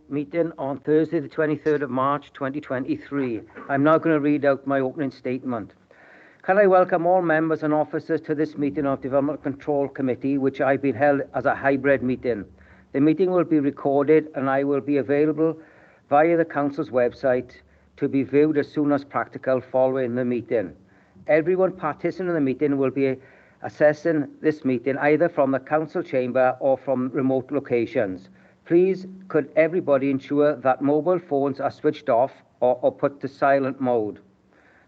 meeting on Thursday, the 23rd of March, 2023. I'm now going to read out my opening statement. Can I welcome all members and officers to this meeting of Development Control Committee, which I've been held as a hybrid meeting. The meeting will be recorded and I will be available via the Council's website to be viewed as soon as practical following the meeting. Everyone participating in the meeting will be assessing this meeting either from the Council chamber or from remote locations. Please, could everybody ensure that mobile phones are switched off or put to silent mode?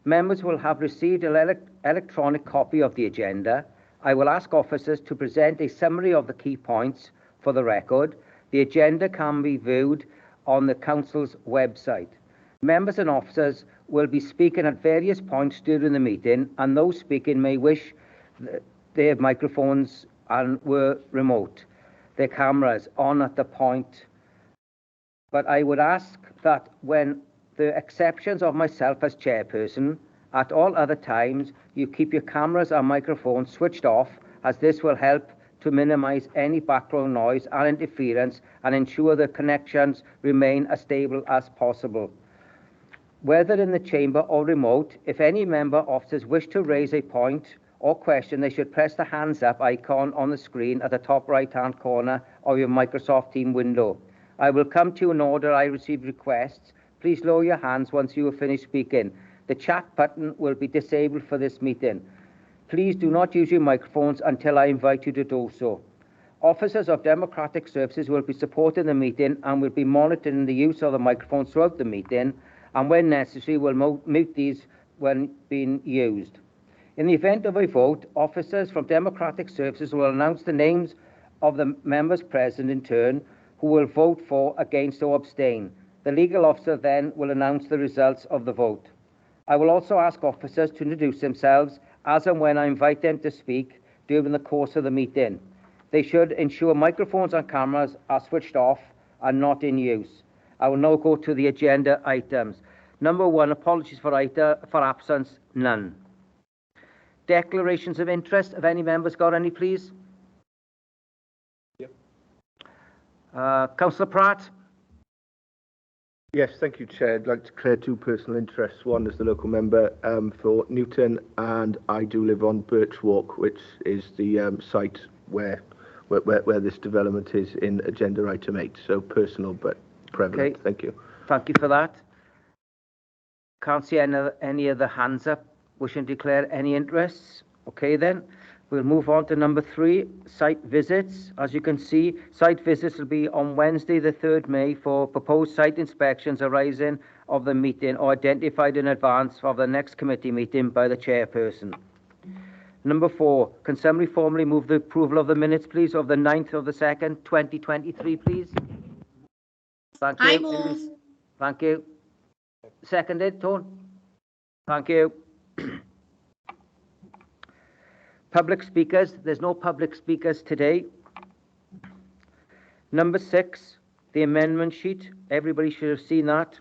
Members will have received an electronic copy of the agenda. I will ask officers to present a summary of the key points for the record. The agenda can be viewed on the Council's website. Members and officers will be speaking at various points during the meeting, and those speaking may wish their microphones and were remote, their cameras on at the point. But I would ask that when the exceptions of myself as chairperson, at all other times, you keep your cameras and microphones switched off, as this will help to minimize any background noise and interference and ensure the connections remain as stable as possible. Whether in the chamber or remote, if any member officers wish to raise a point or question, they should press the hands up icon on the screen at the top right-hand corner of your Microsoft Teams window. I will come to you in order I receive requests. Please lower your hands once you have finished speaking. The chat button will be disabled for this meeting. Please do not use your microphones until I invite you to do so. Officers of Democratic Services will be supporting the meeting and will be monitoring the use of the microphones throughout the meeting, and when necessary will mute these when being used. In the event of a vote, officers from Democratic Services will announce the names of the members present in turn who will vote for, against or abstain. The legal officer then will announce the results of the vote. I will also ask officers to introduce themselves as and when I invite them to speak during the course of the meeting. They should ensure microphones and cameras are switched off and not in use. I will now go to the agenda items. Number 1, apologies for absence, none. Declarations of interest. Have any members got any, please? Yep. Councillor Pratt. Yes, thank you, Chair. I'd like to declare 2 personal interests. One is the local member for Newton, and I do live on Birch Walk, which is the site where this development is in agenda item 8. So personal but prevalent. Okay. Thank you. Thank you for that. Can't see any other hands up wishing to declare any interests. Okay then. We'll move on to number 3, site visits. As you can see, site visits will be on Wednesday, the 3rd May, for proposed site inspections arising of the meeting or identified in advance of the next committee meeting by the chairperson. Number 4, can somebody formally move the approval of the minutes, please, of the 9th of the 2nd, 2023, please? Thank you. I move. Thank you. Seconded, Tone? Thank you. Public speakers. There's no public speakers today. Number 6, the amendment sheet. Everybody should have seen that.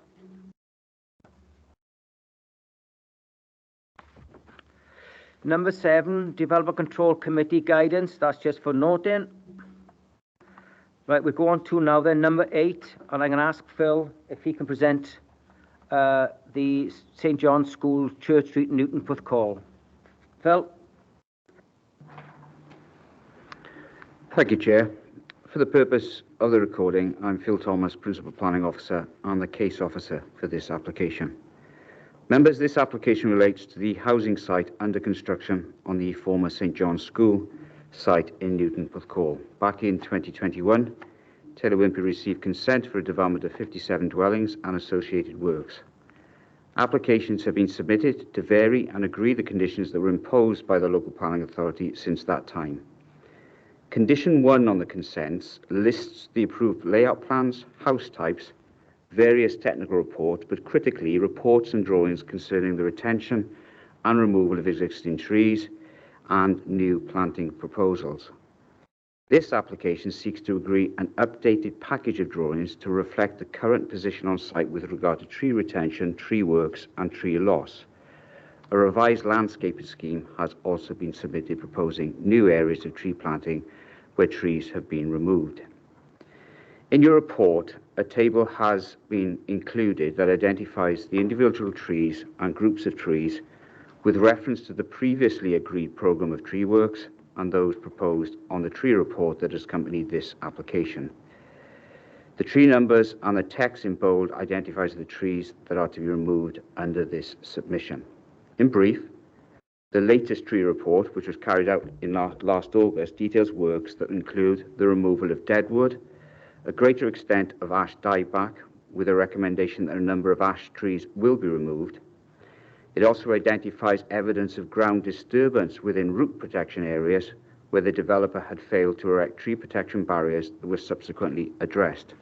Number 7, Development Control Committee guidance. That's just for noting. Right, we go on to now then number 8, and I'm going to ask Phil if he can present the St. John's School, Church Street, Newton Porthcawl. Phil. Thank you, Chair. For the purpose of the recording, I'm Phil Thomas, Principal Planning Officer and the Case Officer for this application. Members, this application relates to the housing site under construction on the former St. John's School site in Newton Porthcawl. Back in 2021, Taylor Wimpey received consent for a development of 57 dwellings and associated works. Applications have been submitted to vary and agree the conditions that were imposed by the local planning authority since that time. Condition 1 on the consents lists the approved layout plans, house types, various technical reports, but critically reports and drawings concerning the retention and removal of existing trees and new planting proposals. This application seeks to agree an updated package of drawings to reflect the current position on site with regard to tree retention, tree works and tree loss. A revised landscaping scheme has also been submitted proposing new areas of tree planting where trees have been removed. In your report, a table has been included that identifies the individual trees and groups of trees with reference to the previously agreed programme of tree works and those proposed on the tree report that has accompanied this application. The tree numbers and the text in bold identifies the trees that are to be removed under this submission. In brief, the latest tree report, which was carried out in last August, details works that include the removal of deadwood, a greater extent of ash dieback, with a recommendation that a number of ash trees will be removed. It also identifies evidence of ground disturbance within root protection areas where the developer had failed to erect tree protection barriers that were subsequently addressed.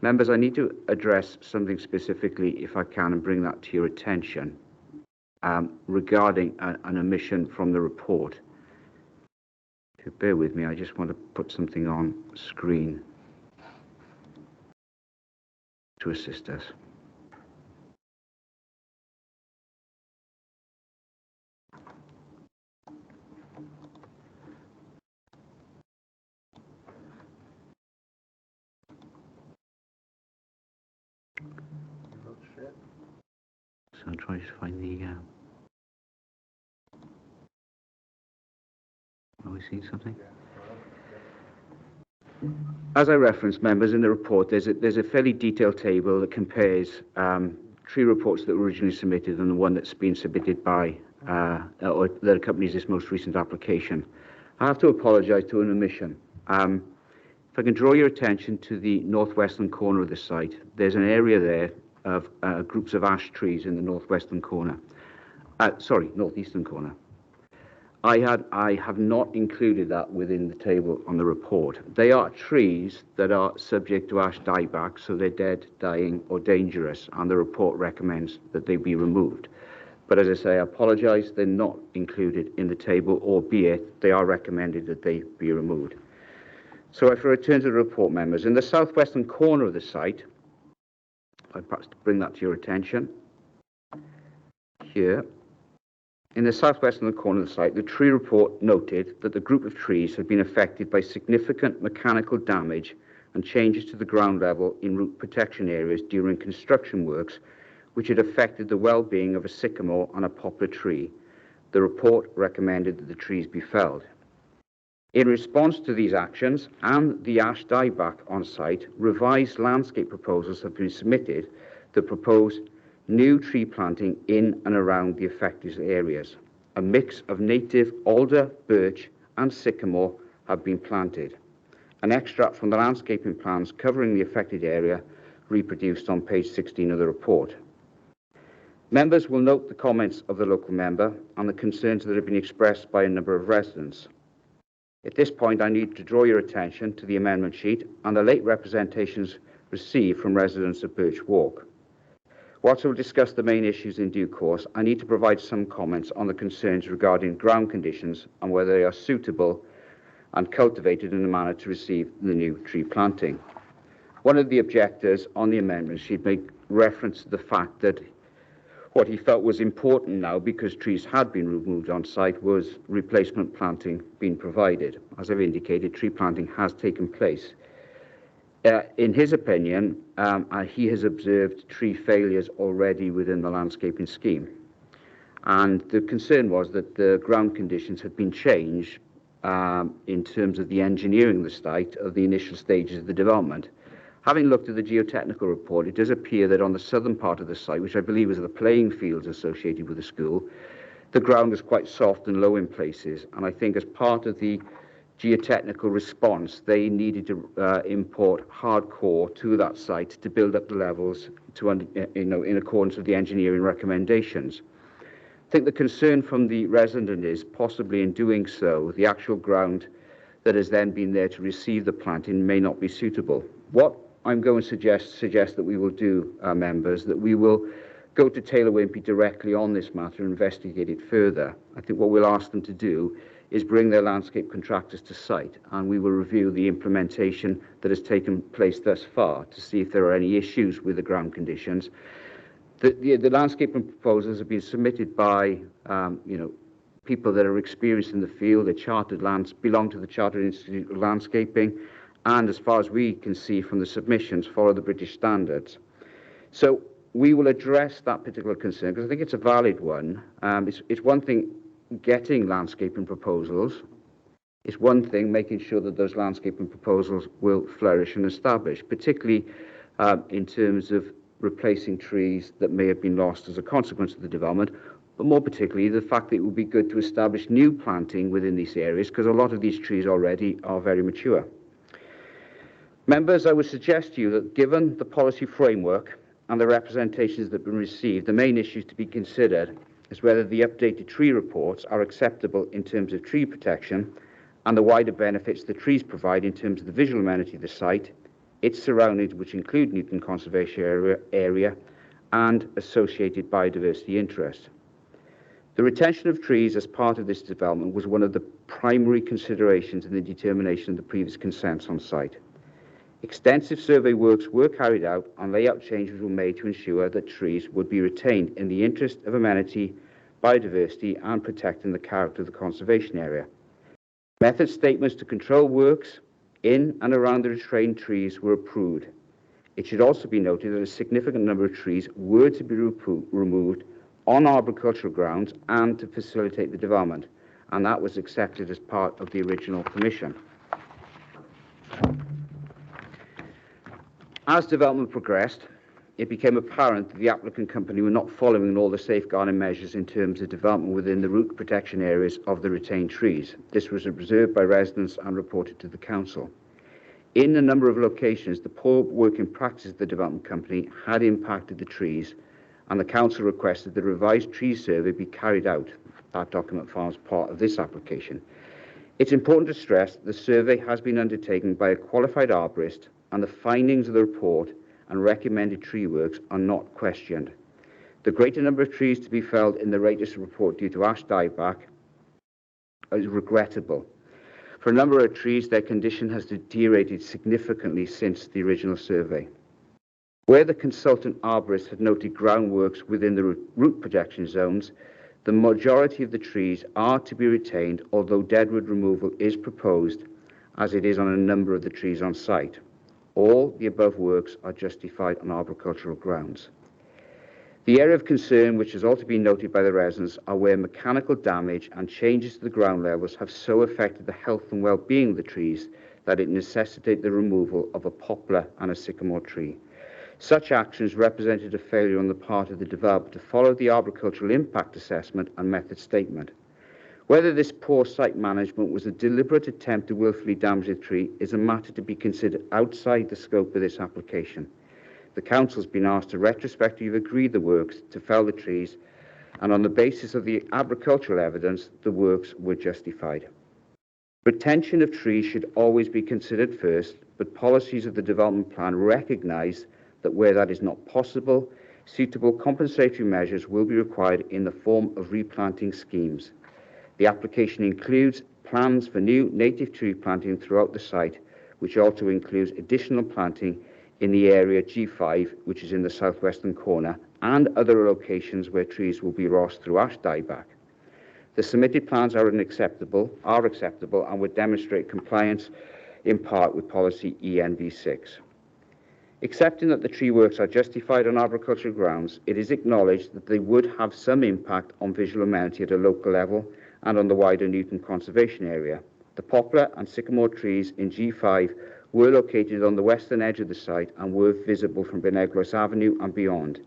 Members, I need to address something specifically, if I can, and bring that to your attention regarding an omission from the report. If you bear with me, I just want to put something on screen to assist us. So I'll try to find the... Are we seeing something? As I referenced, members, in the report, there's a fairly detailed table that compares tree reports that were originally submitted and the one that's been submitted by, or that accompanies this most recent application. I have to apologise to an omission. If I can draw your attention to the northwestern corner of the site, there's an area there of groups of ash trees in the northwestern corner. Northeastern corner. I have not included that within the table on the report. They are trees that are subject to ash dieback, so they're dead, dying, or dangerous, and the report recommends that they be removed. But as I say, I apologise, they're not included in the table, albeit they are recommended that they be removed. So if I return to the report, members, in the southwestern corner of the site, I'd perhaps bring that to your attention. Here, in the southwestern corner of the site, the tree report noted that the group of trees had been affected by significant mechanical damage and changes to the ground level in root protection areas during construction works, which had affected the well-being of a sycamore and a poplar tree. The report recommended that the trees be felled. In response to these actions and the ash dieback on site, revised landscape proposals have been submitted that propose new tree planting in and around the affected areas. A mix of native alder, birch and sycamore have been planted. An extract from the landscaping plans covering the affected area reproduced on page 16 of the report. Members will note the comments of the local member and the concerns that have been expressed by a number of residents. At this point, I need to draw your attention to the amendment sheet and the late representations received from residents of Birch Walk. Whilst I will discuss the main issues in due course, I need to provide some comments on the concerns regarding ground conditions and whether they are suitable and cultivated in a manner to receive the new tree planting. One of the objectors on the amendment sheet made reference to the fact that what he felt was important now, because trees had been removed on site, was replacement planting being provided. As I've indicated, tree planting has taken place. In his opinion, he has observed tree failures already within the landscaping scheme. And the concern was that the ground conditions had been changed in terms of the engineering of the site of the initial stages of the development. Having looked at the geotechnical report, it does appear that on the southern part of the site, which I believe is the playing fields associated with the school, the ground is quite soft and low in places. And I think as part of the geotechnical response, they needed to import hardcore to that site to build up the levels to, in accordance with the engineering recommendations. I think the concern from the resident is possibly in doing so, the actual ground that has then been there to receive the planting may not be suitable. What I'm going to suggest that we will do, members, that we will go to Taylor Wimpey directly on this matter and investigate it further. I think what we'll ask them to do is bring their landscape contractors to site, and we will review the implementation that has taken place thus far to see if there are any issues with the ground conditions. The landscaping proposals have been submitted by people that are experienced in the field. They're chartered belong to the Chartered Institute of Landscaping, and as far as we can see from the submissions, follow the British standards. So we will address that particular concern because I think it's a valid one. It's one thing getting landscaping proposals. It's one thing making sure that those landscaping proposals will flourish and establish, particularly in terms of replacing trees that may have been lost as a consequence of the development, but more particularly the fact that it would be good to establish new planting within these areas because a lot of these trees already are very mature. Members, I would suggest to you that given the policy framework and the representations that have been received, the main issues to be considered is whether the updated tree reports are acceptable in terms of tree protection and the wider benefits the trees provide in terms of the visual amenity of the site, its surroundings, which include Newton Conservation Area, and associated biodiversity interests. The retention of trees as part of this development was one of the primary considerations in the determination of the previous consents on site. Extensive survey works were carried out and layout changes were made to ensure that trees would be retained in the interest of amenity, biodiversity, and protecting the character of the conservation area. Method statements to control works in and around the retained trees were approved. It should also be noted that a significant number of trees were to be removed on arboricultural grounds and to facilitate the development, and that was accepted as part of the original permission. As development progressed, it became apparent that the applicant company were not following all the safeguarding measures in terms of development within the root protection areas of the retained trees. This was observed by residents and reported to the council. In a number of locations, the poor working practices of the development company had impacted the trees, and the council requested the revised tree survey be carried out. That document forms part of this application. It's important to stress that the survey has been undertaken by a qualified arborist, and the findings of the report and recommended tree works are not questioned. The greater number of trees to be felled in the latest report due to ash dieback is regrettable. For a number of trees, their condition has deteriorated significantly since the original survey. Where the consultant arborist had noted groundworks within the root protection zones, the majority of the trees are to be retained, although deadwood removal is proposed, as it is on a number of the trees on site. All the above works are justified on arboricultural grounds. The area of concern, which has also been noted by the residents, are where mechanical damage and changes to the ground levels have so affected the health and well-being of the trees that it necessitates the removal of a poplar and a sycamore tree. Such actions represented a failure on the part of the developer to follow the arboricultural impact assessment and method statement. Whether this poor site management was a deliberate attempt to willfully damage the tree is a matter to be considered outside the scope of this application. The council has been asked to retrospectively agree the works to fell the trees, and on the basis of the arboricultural evidence, the works were justified. Retention of trees should always be considered first, but policies of the development plan recognise that where that is not possible, suitable compensatory measures will be required in the form of replanting schemes. The application includes plans for new native tree planting throughout the site, which also includes additional planting in the area G5, which is in the southwestern corner, and other locations where trees will be lost through ash dieback. The submitted plans are acceptable and would demonstrate compliance in part with policy ENV6. Accepting that the tree works are justified on arboricultural grounds, it is acknowledged that they would have some impact on visual amenity at a local level and on the wider Newton Conservation Area. The poplar and sycamore trees in G5 were located on the western edge of the site and were visible from Beneglos Avenue and beyond.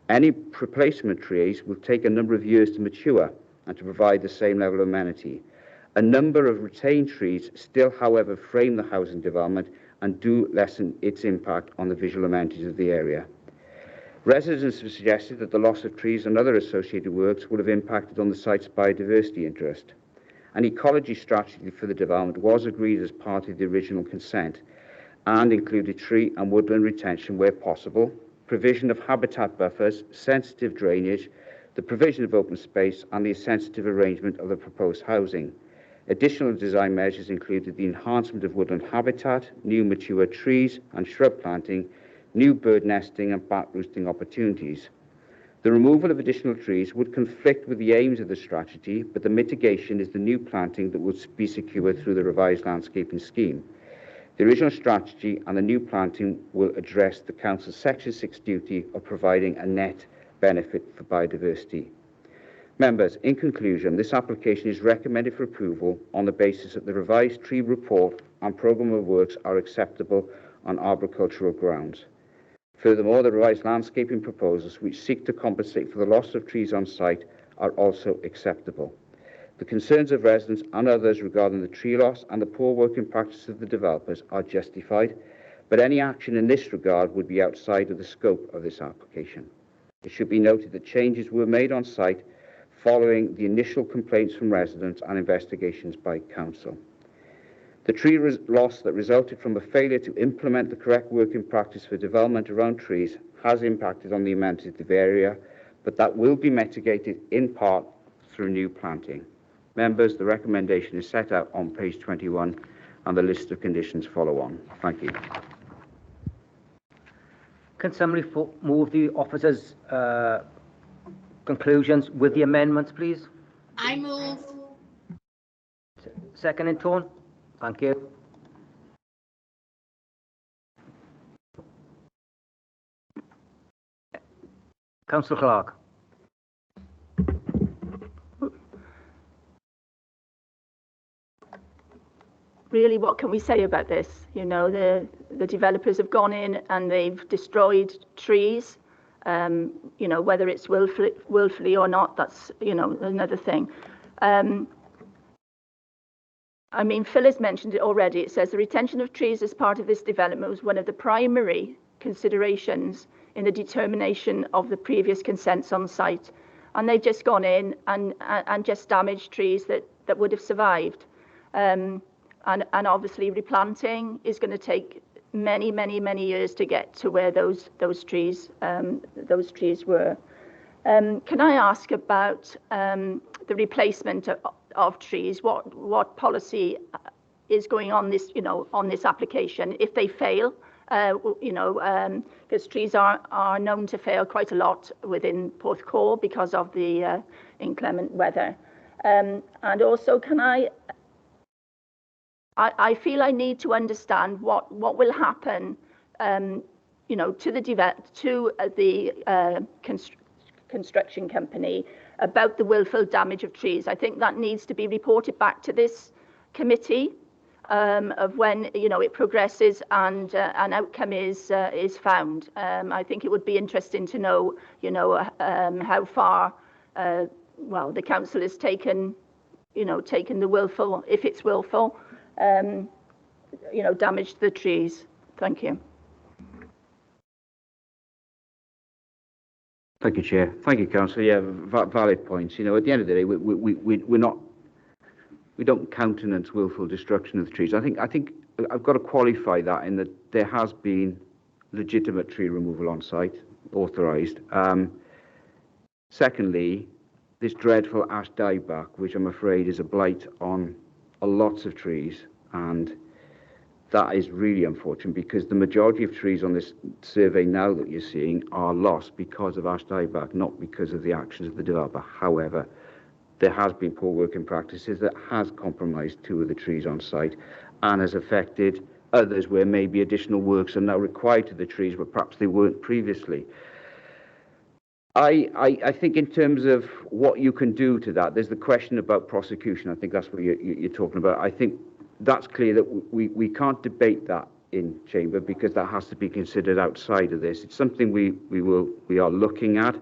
Any replacement trees will take a number of years to mature and to provide the same level of amenity. A number of retained trees still, however, frame the housing development and do lessen its impact on the visual amenities of the area. Residents have suggested that the loss of trees and other associated works would have impacted on the site's biodiversity interest. An ecology strategy for the development was agreed as part of the original consent and included tree and woodland retention where possible, provision of habitat buffers, sensitive drainage, the provision of open space, and the sensitive arrangement of the proposed housing. Additional design measures included the enhancement of woodland habitat, new mature trees and shrub planting, new bird nesting and bat roosting opportunities. The removal of additional trees would conflict with the aims of the strategy, but the mitigation is the new planting that would be secured through the revised landscaping scheme. The original strategy and the new planting will address the Council's Section 6 duty of providing a net benefit for biodiversity. Members, in conclusion, this application is recommended for approval on the basis that the revised tree report and programme of works are acceptable on arboricultural grounds. Furthermore, the revised landscaping proposals which seek to compensate for the loss of trees on site are also acceptable. The concerns of residents and others regarding the tree loss and the poor working practices of the developers are justified, but any action in this regard would be outside of the scope of this application. It should be noted that changes were made on site following the initial complaints from residents and investigations by Council. The tree loss that resulted from a failure to implement the correct working practice for development around trees has impacted on the amenitative area, but that will be mitigated in part through new planting. Members, the recommendation is set out on page 21 and the list of conditions follow on. Thank you. Can somebody move the officer's conclusions with the amendments, please? I move. Second in tone. Thank you. Councillor Clark. Really, what can we say about this? You know, the developers have gone in and they've destroyed trees. You know, whether it's willfully or not, that's, you know, another thing. I mean, Phil has mentioned it already. It says the retention of trees as part of this development was one of the primary considerations in the determination of the previous consents on site. And they've just gone in and just damaged trees that would have survived. And obviously replanting is going to take many years to get to where those trees were. Can I ask about the replacement of trees? What policy is going on this, you know, on this application if they fail? You know, because trees are known to fail quite a lot within Porthcawl because of the inclement weather. And also, can I feel I need to understand what will happen, you know, to the construction company about the willful damage of trees. I think that needs to be reported back to this committee of when, you know, it progresses and an outcome is found. I think it would be interesting to know, you know, how far well the council has taken the willful, if it's willful, you know, damage to the trees. Thank you. Thank you, Chair. Thank you, Councillor. Yeah, valid points. You know, at the end of the day, we don't countenance willful destruction of the trees. I think I've got to qualify that in that there has been legitimate tree removal on site, authorised. Secondly, this dreadful ash dieback, which I'm afraid is a blight on lots of trees, and that is really unfortunate because the majority of trees on this survey now that you're seeing are lost because of ash dieback, not because of the actions of the developer. However, there has been poor working practices that has compromised 2 of the trees on site and has affected others where maybe additional works are now required to the trees, but perhaps they weren't previously. I think in terms of what you can do to that, there's the question about prosecution. I think that's what you're talking about. I think that's clear that we can't debate that in chamber because that has to be considered outside of this. It's something we are looking at.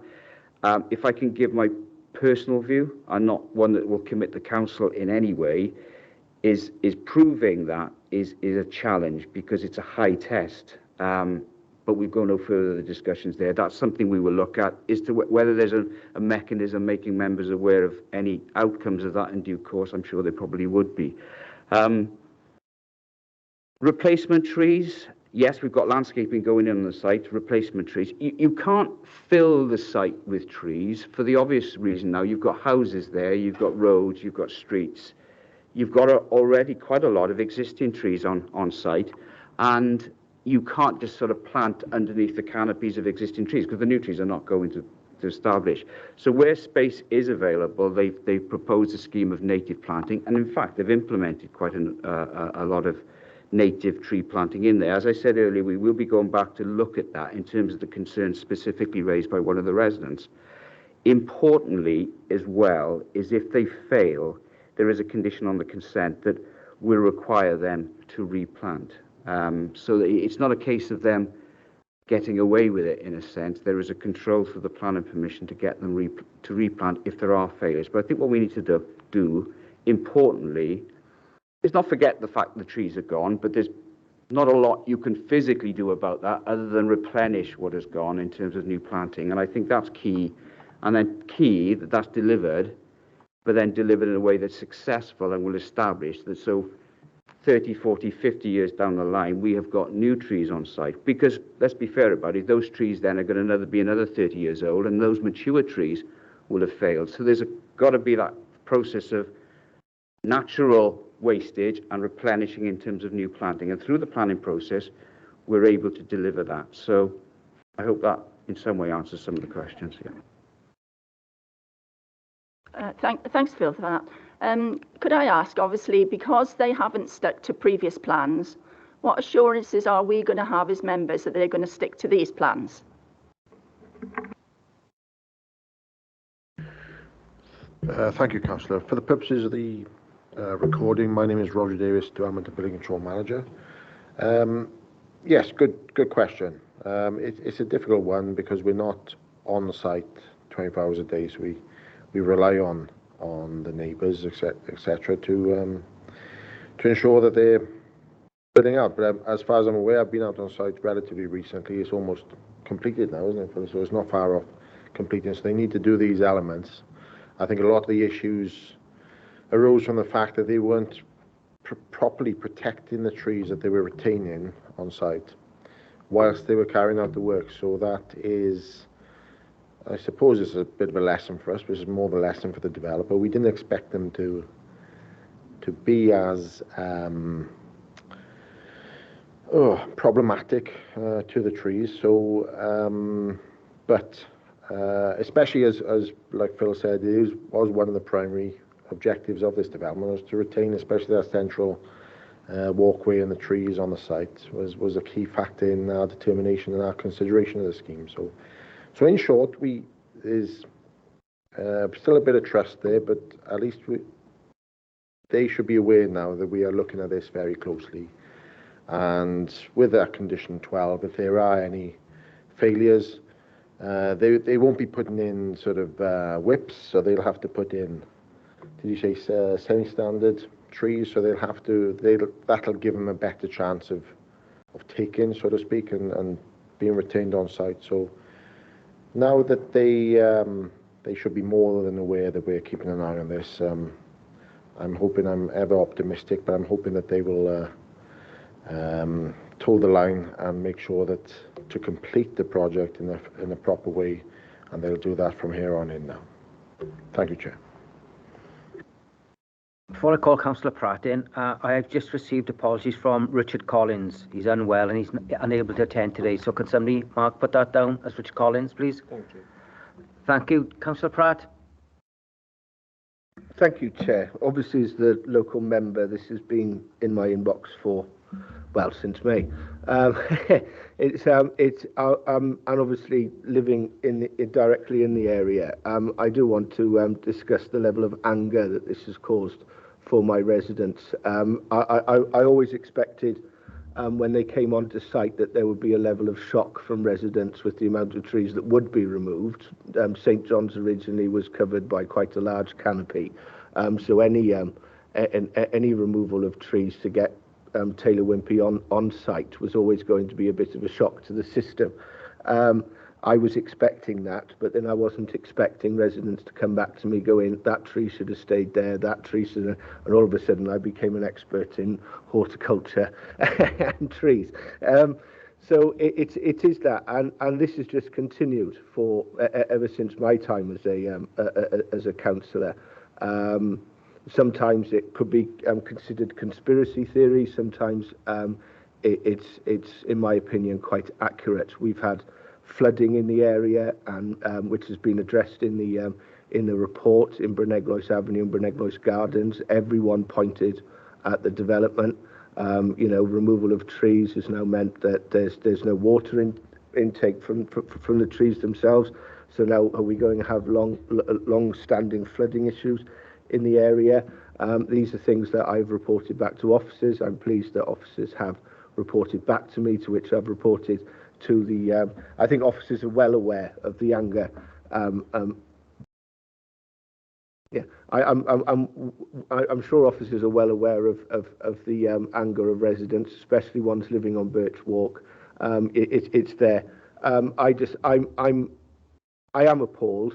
If I can give my personal view, I'm not one that will commit the council in any way, is proving that is a challenge because it's a high test. But we've gone no further the discussions there. That's something we will look at, is to whether there's a mechanism making members aware of any outcomes of that in due course. I'm sure there probably would be. Replacement trees, yes, we've got landscaping going in on the site, replacement trees. You can't fill the site with trees for the obvious reason now. You've got houses there, you've got roads, you've got streets. You've got already quite a lot of existing trees on site, and you can't just sort of plant underneath the canopies of existing trees because the new trees are not going to establish. So where space is available, they've proposed a scheme of native planting, and in fact they've implemented quite a lot of native tree planting in there. As I said earlier, we will be going back to look at that in terms of the concerns specifically raised by one of the residents. Importantly, as well, is if they fail, there is a condition on the consent that will require them to replant. So that it's not a case of them getting away with it in a sense. There is a control through the planning permission to get them to replant if there are failures. But I think what we need to do importantly, is not forget the fact the trees are gone, but there's not a lot you can physically do about that other than replenish what has gone in terms of new planting. And I think that's key. And then key that that's delivered, but then delivered in a way that's successful and will establish that so 30, 40, 50 years down the line, we have got new trees on site. Because let's be fair about it, those trees then are going to be another 30 years old, and those mature trees will have failed. So there's got to be that process of natural wastage and replenishing in terms of new planting. And through the planning process, we're able to deliver that. So I hope that in some way answers some of the questions here. Thanks, Phil, for that. Could I ask, obviously, because they haven't stuck to previous plans, what assurances are we going to have as members that they're going to stick to these plans? Thank you, Councillor. For the purposes of the recording, my name is Roger Davis, I'm the Building Control Manager. Yes, good question. It's a difficult one because we're not on the site 24 hours a day, so we rely on the neighbours, etc., to ensure that they're building out. But as far as I'm aware, I've been out on site relatively recently. It's almost completed now, isn't it? So it's not far off completing. So they need to do these elements. I think a lot of the issues arose from the fact that they weren't properly protecting the trees that they were retaining on site whilst they were carrying out the work. So that is, I suppose, it's a bit of a lesson for us, which is more of a lesson for the developer. We didn't expect them to be as problematic to the trees. So, but especially as like Phil said, was one of the primary objectives of this development, was to retain especially that central walkway and the trees on the site was a key factor in our determination and our consideration of the scheme. So in short, there's still a bit of trust there, but at least they should be aware now that we are looking at this very closely. And with that condition 12, if there are any failures, they won't be putting in sort of whips, so they'll have to put in, did you say semi-standard trees? So that'll give them a better chance of taking, so to speak, and being retained on site. So now that they should be more than aware that we're keeping an eye on this. I'm hoping, I'm ever optimistic, but I'm hoping that they will toe the line and make sure that to complete the project in a proper way, and they'll do that from here on in now. Thank you, Chair. Before I call Councillor Pratt in, I have just received apologies from Richard Collins. He's unwell and he's unable to attend today. So can somebody, Mark, put that down as Richard Collins, please? Thank you. Thank you. Councillor Pratt? Thank you, Chair. Obviously, as the local member, this has been in my inbox for, well, since May. And obviously living directly in the area, I do want to discuss the level of anger that this has caused for my residents. I always expected when they came onto site that there would be a level of shock from residents with the amount of trees that would be removed. St John's originally was covered by quite a large canopy, so any removal of trees to get Taylor Wimpey on site was always going to be a bit of a shock to the system. I was expecting that, but then I wasn't expecting residents to come back to me going, that tree should have stayed there, that tree should have, and all of a sudden I became an expert in horticulture and trees. So it is that, and this has just continued for ever since my time as a councillor. Sometimes it could be considered conspiracy theory. Sometimes it's, in my opinion, quite accurate. We've had flooding in the area, and which has been addressed in the report in Bryneglois Avenue and Bryneglois Gardens. Everyone pointed at the development. You know, removal of trees has now meant that there's no water intake from the trees themselves. So now are we going to have long-standing flooding issues in the area? These are things that I've reported back to officers. I'm pleased that officers have reported back to me, to which I've reported to the. I think officers are well aware of the anger. Yeah, I'm sure officers are well aware of the anger of residents, especially ones living on Birch Walk. It's there. I am appalled.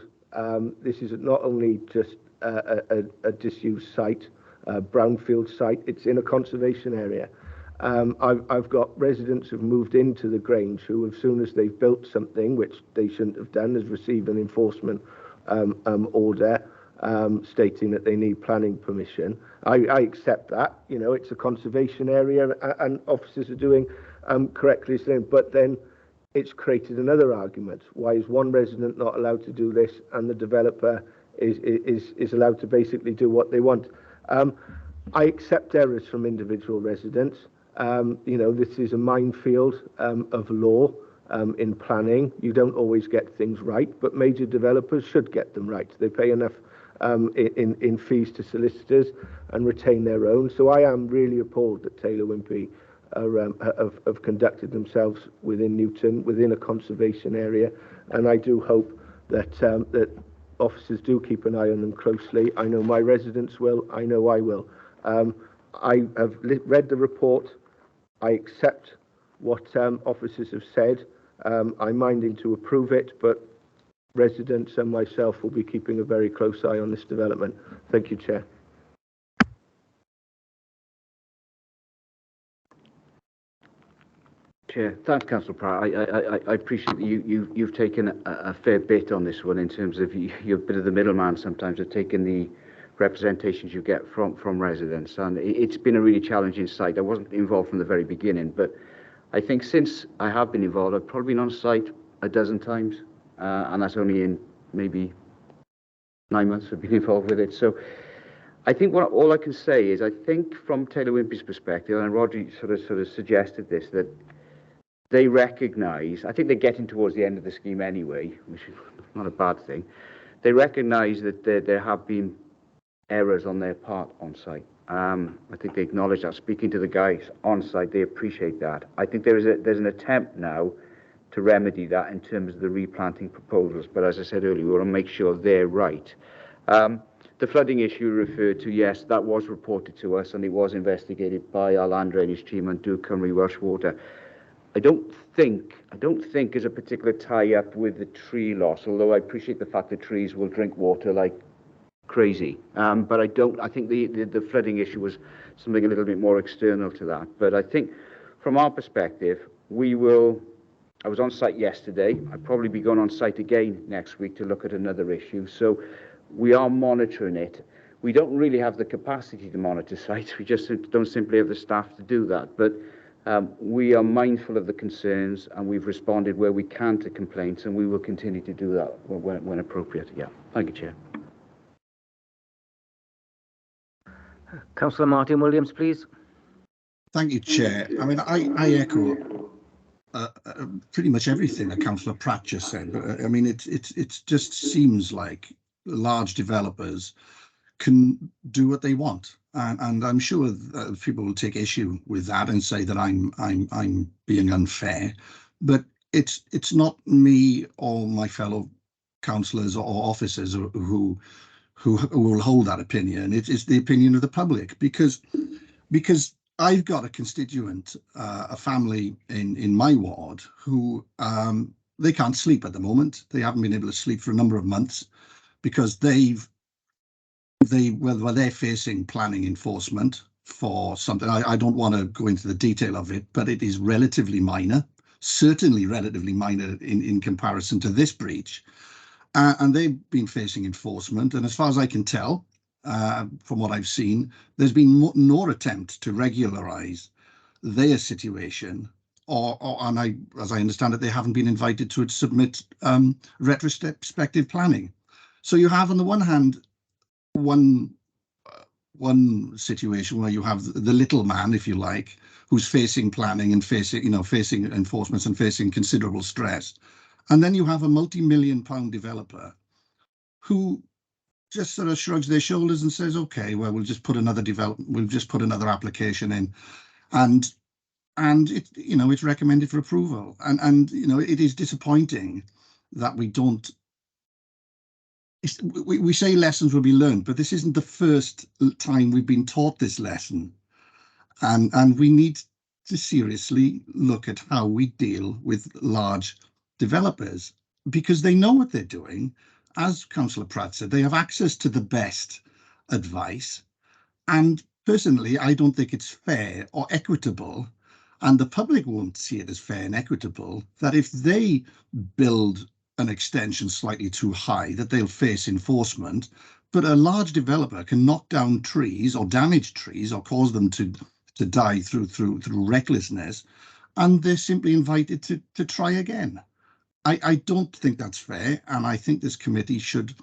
This is not only just a disused site, a brownfield site. It's in a conservation area. I've got residents who've moved into the Grange who, as soon as they've built something which they shouldn't have done, has received an enforcement order stating that they need planning permission. I accept that. You know, it's a conservation area, and officers are doing correctly. But then it's created another argument. Why is one resident not allowed to do this, and the developer is allowed to basically do what they want? I accept errors from individual residents. You know, this is a minefield of law in planning. You don't always get things right, but major developers should get them right. They pay enough in fees to solicitors and retain their own. So I am really appalled that Taylor Wimpey have conducted themselves within Newton, within a conservation area, and I do hope that that officers do keep an eye on them closely. I know my residents will. I know I will. I have read the report. I accept what officers have said. I'm minding to approve it, but residents and myself will be keeping a very close eye on this development. Thank you, Chair. Chair, thanks, Councillor Pratt. I appreciate that you've taken a fair bit on this one in terms of you're a bit of the middleman sometimes of taking the representations you get from residents, and it's been a really challenging site. I wasn't involved from the very beginning, but I think since I have been involved, I've probably been on site a dozen times, and that's only in maybe 9 months I've been involved with it. So I think all I can say is I think from Taylor Wimpey's perspective, and Roger sort of suggested this, that they recognise, I think they're getting towards the end of the scheme anyway, which is not a bad thing. They recognise that there have been errors on their part on site. I think they acknowledge that. Speaking to the guys on site, they appreciate that. I think there's an attempt now to remedy that in terms of the replanting proposals, but as I said earlier, we want to make sure they're right. The flooding issue referred to, yes, that was reported to us and it was investigated by our land drainage team and Dŵr Cymru Welsh Water. I don't think there's a particular tie-up with the tree loss, although I appreciate the fact that trees will drink water like crazy. But I think the flooding issue was something a little bit more external to that. But I think from our perspective, I was on site yesterday. I'll probably be going on site again next week to look at another issue. So we are monitoring it. We don't really have the capacity to monitor sites. We just don't simply have the staff to do that. But we are mindful of the concerns and we've responded where we can to complaints, and we will continue to do that when appropriate. Yeah. Thank you, Chair. Councillor Martin Williams, please. Thank you, Chair. I mean, I echo pretty much everything that Councillor Pratt just said. But I mean, it just seems like large developers can do what they want, and I'm sure that people will take issue with that and say that I'm being unfair. But it's not me or my fellow councillors or officers who will hold that opinion. It's the opinion of the public, because I've got a constituent, a family in my ward who they can't sleep at the moment. They haven't been able to sleep for a number of months because they're facing planning enforcement for something. I don't want to go into the detail of it, but it is relatively minor, certainly relatively minor in comparison to this breach. And they've been facing enforcement. And as far as I can tell, from what I've seen, there's been no attempt to regularise their situation, as I understand it, they haven't been invited to submit retrospective planning. So you have, on the one hand, one one situation where you have the little man, if you like, who's facing planning and facing enforcement and facing considerable stress. And then you have a multi-million-pound developer who just sort of shrugs their shoulders and says, okay, well, we'll just put another application in, and it, it's recommended for approval. And it is disappointing that we don't. We say lessons will be learned, but this isn't the first time we've been taught this lesson, and we need to seriously look at how we deal with large developers, because they know what they're doing. As Councillor Pratt said, they have access to the best advice. And personally, I don't think it's fair or equitable, and the public won't see it as fair and equitable, that if they build an extension slightly too high, that they'll face enforcement, but a large developer can knock down trees or damage trees or cause them to die through recklessness, and they're simply invited to try again. I don't think that's fair, and I think this committee should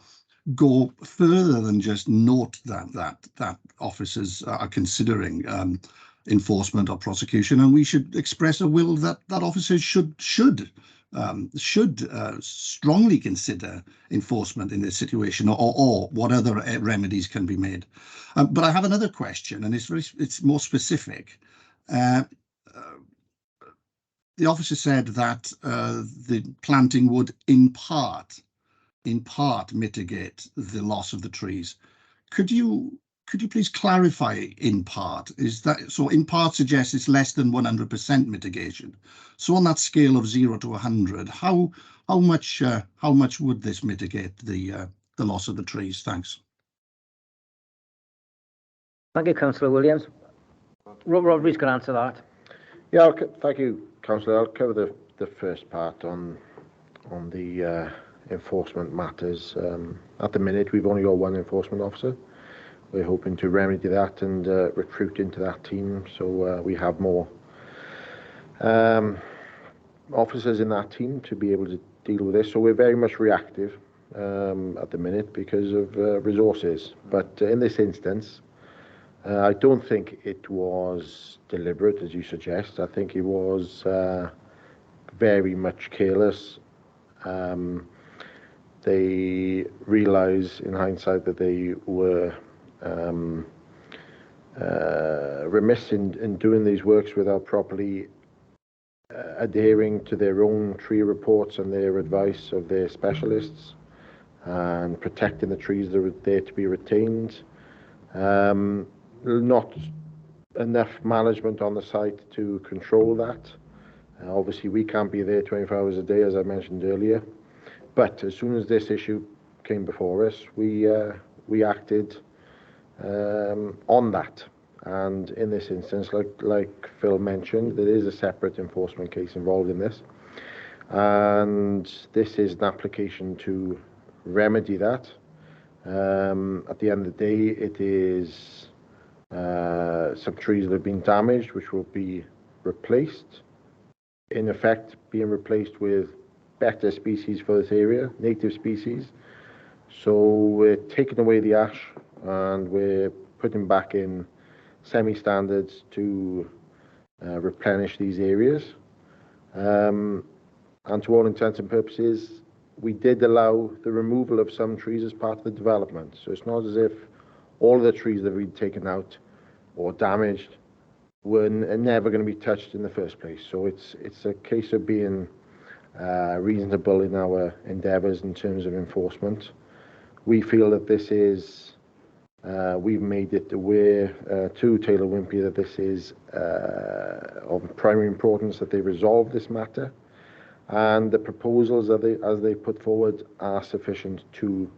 go further than just note that officers are considering enforcement or prosecution, and we should express a will that officers should strongly consider enforcement in this situation, or what other remedies can be made. But I have another question, and it's more specific. The officer said that the planting would in part mitigate the loss of the trees. Could you please clarify in part? Is that so? In part suggests it's less than 100% mitigation. So on that scale of 0 to 100, how much would this mitigate the loss of the trees? Thanks. Thank you, Councillor Williams. Rob Rees can answer that. Yeah, thank you, Councillor. I'll cover the first part on the enforcement matters. At the minute, we've only got one enforcement officer. We're hoping to remedy that and recruit into that team, so we have more officers in that team to be able to deal with this. So we're very much reactive at the minute because of resources. But in this instance, I don't think it was deliberate, as you suggest. I think it was very much careless. They realise in hindsight that they were remiss in doing these works without properly adhering to their own tree reports and their advice of their specialists, and protecting the trees that were there to be retained. Not enough management on the site to control that. Obviously, we can't be there 24 hours a day, as I mentioned earlier. But as soon as this issue came before us, we acted on that. And in this instance, like Phil mentioned, there is a separate enforcement case involved in this. And this is an application to remedy that. At the end of the day, it is some trees that have been damaged, which will be replaced, in effect being replaced with better species for this area, native species. So we're taking away the ash and we're putting back in semi-standards to replenish these areas. And to all intents and purposes, we did allow the removal of some trees as part of the development. So it's not as if all of the trees that we'd taken out or damaged were never going to be touched in the first place. So it's a case of being reasonable in our endeavours in terms of enforcement. We feel that this is, we've made it aware to Taylor Wimpey that this is of primary importance that they resolve this matter, and the proposals as they put forward are sufficient to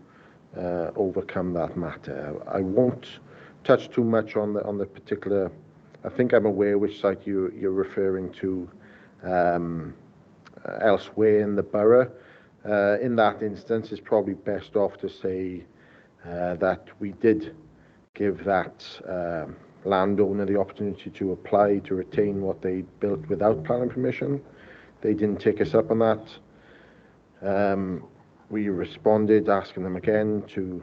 overcome that matter. I won't touch too much on the particular. I think I'm aware which site you're referring to elsewhere in the borough. In that instance, it's probably best off to say that we did give that landowner the opportunity to apply to retain what they built without planning permission. They didn't take us up on that. We responded asking them again to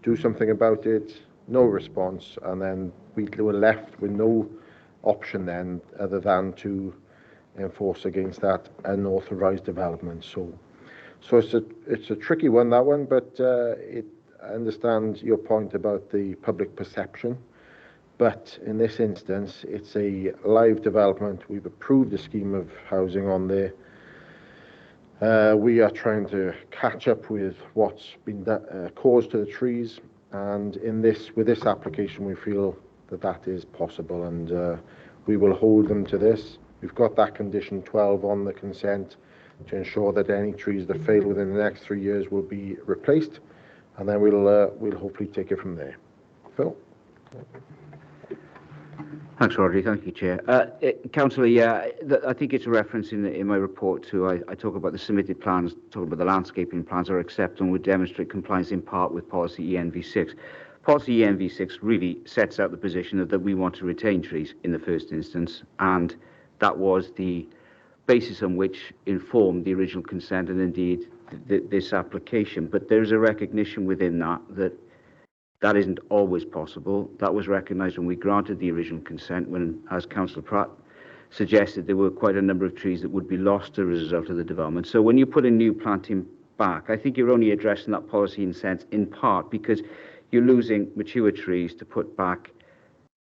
do something about it. no response, and then we were left with no option then other than to enforce against that unauthorized development. So it's a tricky one, that one, but I understand your point about the public perception. But in this instance, it's a live development. We've approved a scheme of housing on there. We are trying to catch up with what's been caused to the trees, and with this application, we feel that is possible, and we will hold them to this. We've got that condition 12 on the consent to ensure that any trees that fail within the next 3 years will be replaced, and then we'll hopefully take it from there. Phil? Thanks, Rodri. Thank you, Chair. Councillor, I think it's a reference in my report to, I talk about the submitted plans, talk about the landscaping plans are accepted and would demonstrate compliance in part with policy ENV6. Policy ENV6 really sets out the position that we want to retain trees in the first instance, and that was the basis on which informed the original consent and indeed this application. But there's a recognition within that isn't always possible. That was recognised when we granted the original consent, when, as Councillor Pratt suggested, there were quite a number of trees that would be lost as a result of the development. So when you put a new planting back, I think you're only addressing that policy in sense in part because you're losing mature trees to put back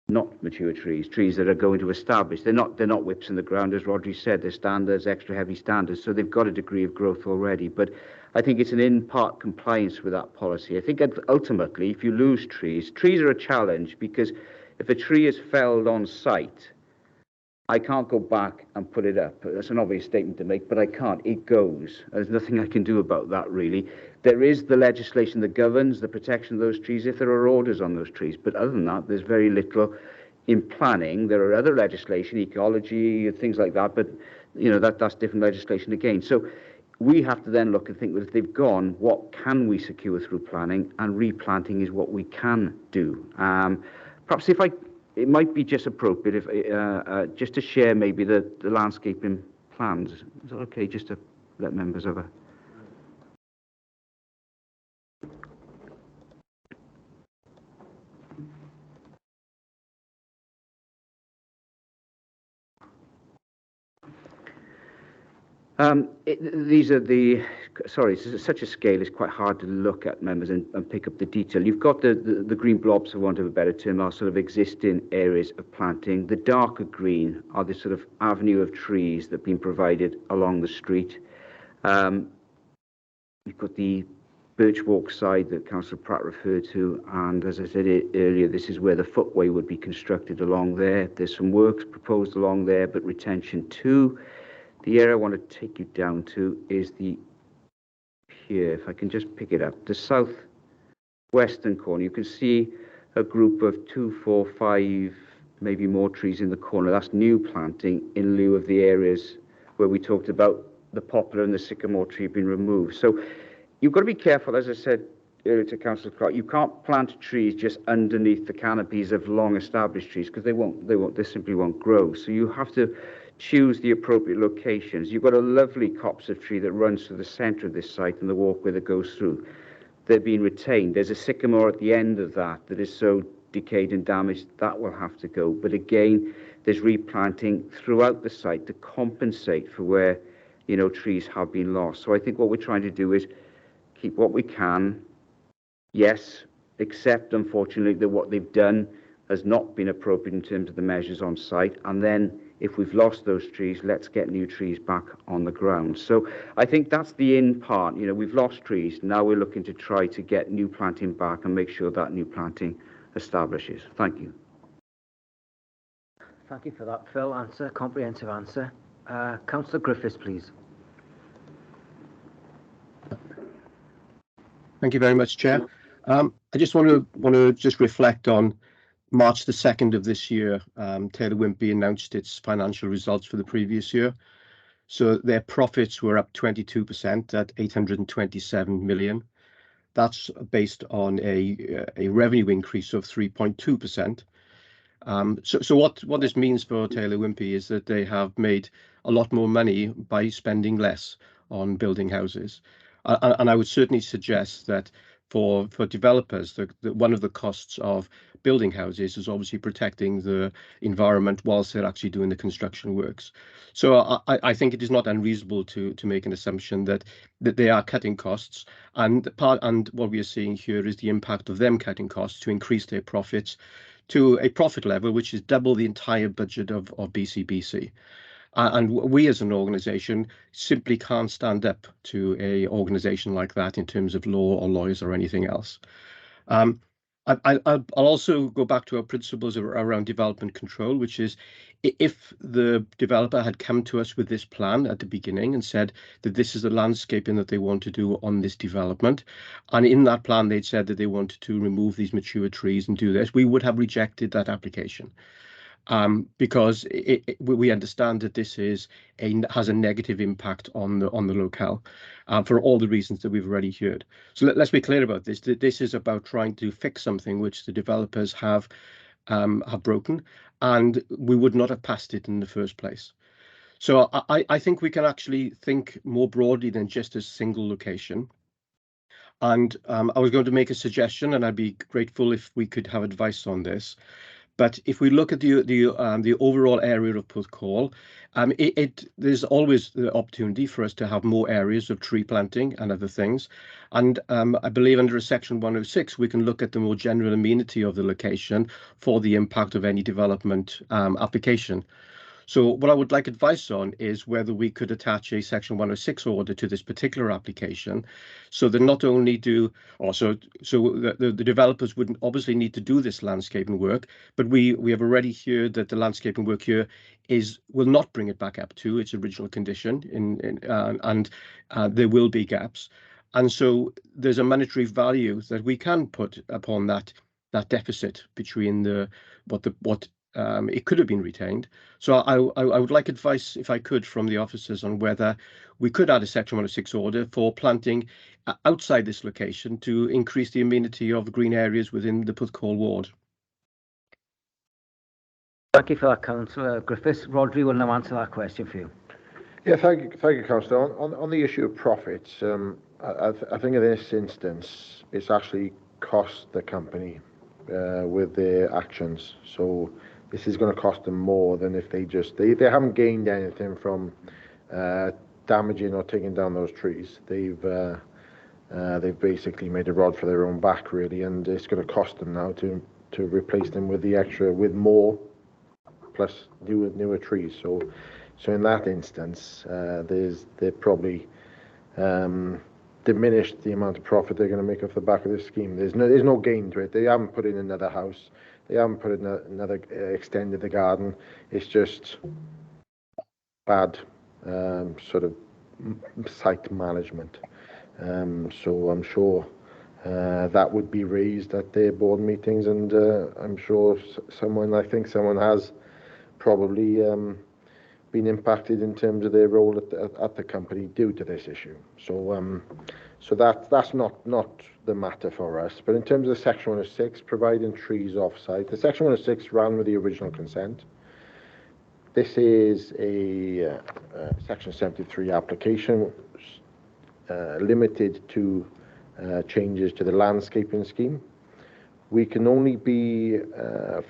not mature trees that are going to establish. They're not whips in the ground, as Rodri said. They're standards, extra heavy standards, so they've got a degree of growth already. But I think it's an in-part compliance with that policy. I think ultimately, if you lose trees are a challenge because if a tree is felled on site, I can't go back and put it up. That's an obvious statement to make, but I can't. It goes. There's nothing I can do about that, really. There is the legislation that governs the protection of those trees if there are orders on those trees. But other than that, there's very little in planning. There are other legislation, ecology, things like that, but that's different legislation again. So we have to then look and think, well, if they've gone, what can we secure through planning? And replanting is what we can do. Perhaps it might be just appropriate if just to share maybe the landscaping plans. Is that okay? Just to let members have a... These are it's such a scale, it's quite hard to look at, members, and pick up the detail. You've got the green blobs, for want of a better term, are sort of existing areas of planting. The darker green are the sort of avenue of trees that have been provided along the street. You've got the Birch Walk side that Councillor Pratt referred to, and as I said earlier, this is where the footway would be constructed along there. There's some works proposed along there, but retention too. The area I want to take you down to is here, if I can just pick it up, the southwestern corner. You can see a group of 2, 4, 5, maybe more trees in the corner. That's new planting in lieu of the areas where we talked about the poplar and the sycamore tree being removed. So you've got to be careful, as I said earlier to Councillor Clark, you can't plant trees just underneath the canopies of long-established trees because they simply won't grow. So you have to choose the appropriate locations. You've got a lovely copse of tree that runs through the centre of this site and the walkway that goes through. They're being retained. There's a sycamore at the end of that is so decayed and damaged, that will have to go. But again, there's replanting throughout the site to compensate for where, trees have been lost. So I think what we're trying to do is keep what we can. Yes, accept, unfortunately, that what they've done has not been appropriate in terms of the measures on site, and then if we've lost those trees, let's get new trees back on the ground. So I think that's the in part. We've lost trees. Now we're looking to try to get new planting back and make sure that new planting establishes. Thank you. Thank you for that, Phil. Comprehensive answer. Councillor Griffiths, please. Thank you very much, Chair. I just want to just reflect on March the 2nd of this year. Taylor Wimpey announced its financial results for the previous year. So their profits were up 22% at 827 million. That's based on a revenue increase of 3.2%. So what this means for Taylor Wimpey is that they have made a lot more money by spending less on building houses. And I would certainly suggest that for developers, one of the costs of building houses is obviously protecting the environment whilst they're actually doing the construction works. So I think it is not unreasonable to make an assumption that they are cutting costs, and what we are seeing here is the impact of them cutting costs to increase their profits to a profit level which is double the entire budget of BCBC. And we as an organisation simply can't stand up to a organisation like that in terms of law or lawyers or anything else. I'll also go back to our principles around development control, which is if the developer had come to us with this plan at the beginning and said that this is the landscaping that they want to do on this development, and in that plan they'd said that they wanted to remove these mature trees and do this, we would have rejected that application. Because we understand that this has a negative impact on the locale, for all the reasons that we've already heard. So let's be clear about this. This is about trying to fix something which the developers have broken, and we would not have passed it in the first place. So I think we can actually think more broadly than just a single location. And I was going to make a suggestion, and I'd be grateful if we could have advice on this. But if we look at the overall area of Porthcawl, there's always the opportunity for us to have more areas of tree planting and other things. And I believe under Section 106, we can look at the more general amenity of the location for the impact of any development application. So what I would like advice on is whether we could attach a Section 106 order to this particular application, so that not only the developers wouldn't obviously need to do this landscaping work, but we have already heard that the landscaping work here will not bring it back up to its original condition, and there will be gaps, and so there's a monetary value that we can put upon that deficit between what it could have been retained. So I would like advice, if I could, from the officers on whether we could add a Section 106 order for planting outside this location to increase the amenity of green areas within the Porthcawl ward. Thank you for that, Councillor Griffiths. Rodri will now answer that question for you. Yeah, thank you, Councillor. On the issue of profits, I think in this instance, it's actually cost the company with their actions. So this is going to cost them more than if they haven't gained anything from damaging or taking down those trees. They've basically made a rod for their own back, really, and it's going to cost them now to replace them with more plus newer trees. So in that instance, they're probably diminished the amount of profit they're going to make off the back of this scheme. There's no gain to it. They haven't put in another house. They haven't put in another extended the garden. It's just bad sort of site management. So I'm sure that would be raised at their board meetings, and I'm sure someone has probably been impacted in terms of their role at the company due to this issue. So that's not the matter for us. But in terms of Section 106, providing trees off-site, the Section 106 ran with the original consent. This is a Section 73 application limited to changes to the landscaping scheme. We can only be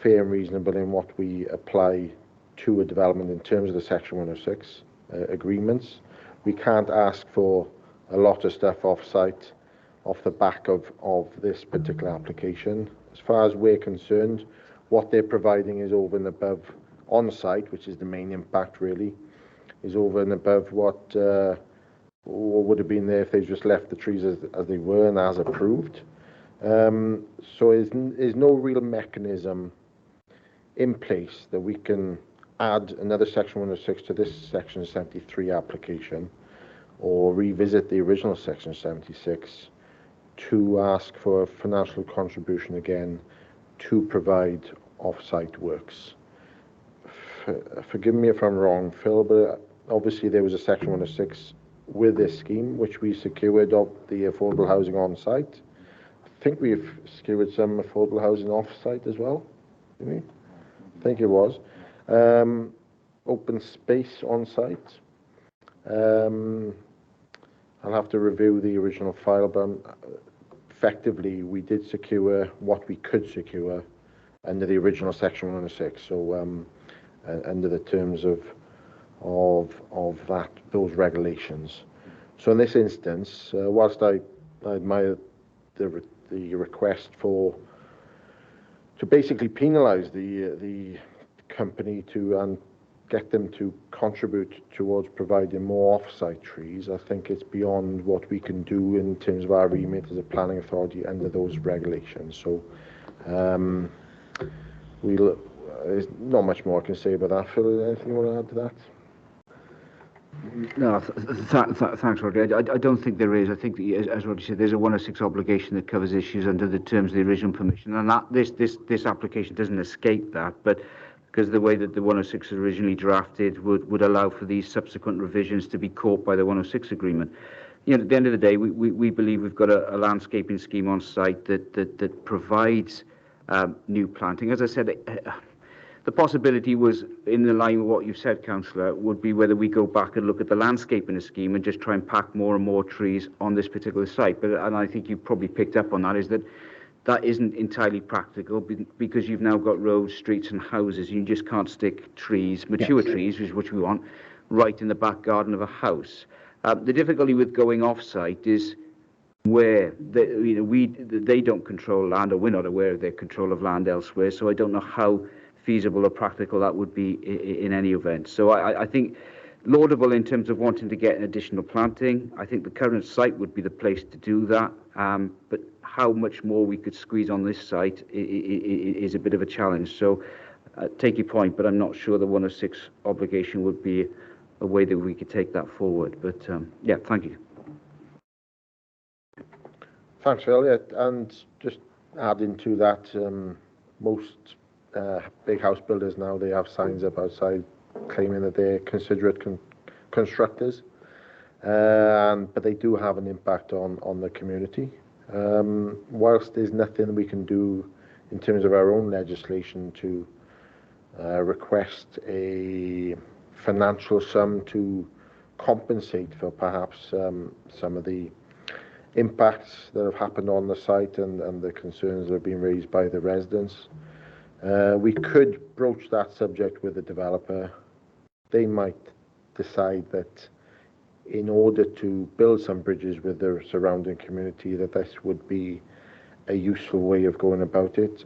fair and reasonable in what we apply to a development in terms of the Section 106 agreements. We can't ask for a lot of stuff off-site off the back of this particular application. As far as we're concerned, what they're providing is over and above on-site, which is the main impact really, is over and above what would have been there if they just left the trees as they were and as approved. So there's no real mechanism in place that we can add another Section 106 to this Section 73 application or revisit the original Section 76 to ask for a financial contribution again to provide off-site works. Forgive me if I'm wrong, Phil, but obviously there was a Section 106 with this scheme which we secured of the affordable housing on-site. I think we've secured some affordable housing off-site as well, didn't we? I think it was. Open space on-site. I'll have to review the original file, but I'm effectively we did secure what we could secure under the original Section 106. So under the terms of those regulations. So in this instance, whilst I admire the request to basically penalise the company and get them to contribute towards providing more off-site trees, I think it's beyond what we can do in terms of our remit as a planning authority under those regulations. So there's not much more I can say about that. Phil, anything you want to add to that? No, thanks, Roddy. I don't think there is. I think, as Roddy said, there's a 106 obligation that covers issues under the terms of the original permission, and that this application doesn't escape that. But because the way that the 106 was originally drafted would allow for these subsequent revisions to be caught by the 106 agreement. You know, at the end of the day, we believe we've got a landscaping scheme on site that provides new planting. As I said, the possibility was, in the line with what you've said, Councillor, would be whether we go back and look at the landscaping scheme and just try and pack more and more trees on this particular site. And I think you probably picked up on that, is that isn't entirely practical, because you've now got roads, streets and houses. You just can't stick trees, mature trees, which we want, right in the back garden of a house. The difficulty with going off-site is where they don't control land, or we're not aware of their control of land elsewhere, so I don't know how feasible or practical that would be in any event. So I think laudable in terms of wanting to get an additional planting. I think the current site would be the place to do that, but how much more we could squeeze on this site is a bit of a challenge. So take your point, but I'm not sure the 106 obligation would be a way that we could take that forward. But yeah, thank you. Thanks, Phil. Yeah, and just adding to that, most big house builders now, they have signs up outside claiming that they're considerate constructors, but they do have an impact on the community. Whilst there's nothing we can do in terms of our own legislation to request a financial sum to compensate for perhaps some of the impacts that have happened on the site and the concerns that have been raised by the residents. We could broach that subject with the developer. They might decide that in order to build some bridges with the surrounding community, that this would be a useful way of going about it.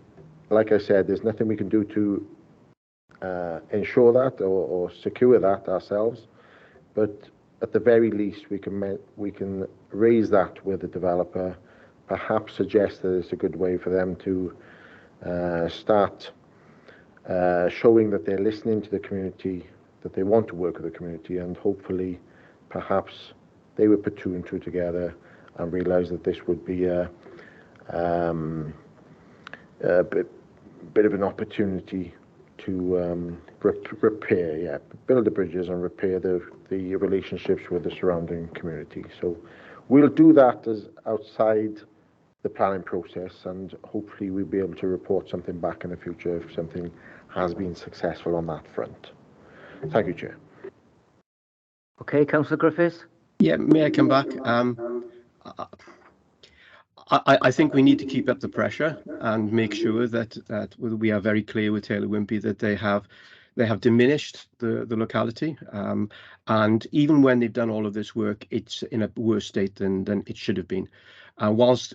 Like I said, there's nothing we can do to ensure that or secure that ourselves, but at the very least we can raise that with the developer, perhaps suggest that it's a good way for them to start showing that they're listening to the community, that they want to work with the community, and hopefully perhaps they would put two and two together and realise that this would be a bit of an opportunity to build the bridges and repair the relationships with the surrounding community. So we'll do that as outside the planning process, and hopefully we'll be able to report something back in the future if something has been successful on that front. Thank you, Chair. Okay, Councillor Griffiths. Yeah, may I come back? I think we need to keep up the pressure and make sure that we are very clear with Taylor Wimpey that they have diminished the locality, and even when they've done all of this work, it's in a worse state than it should have been. Whilst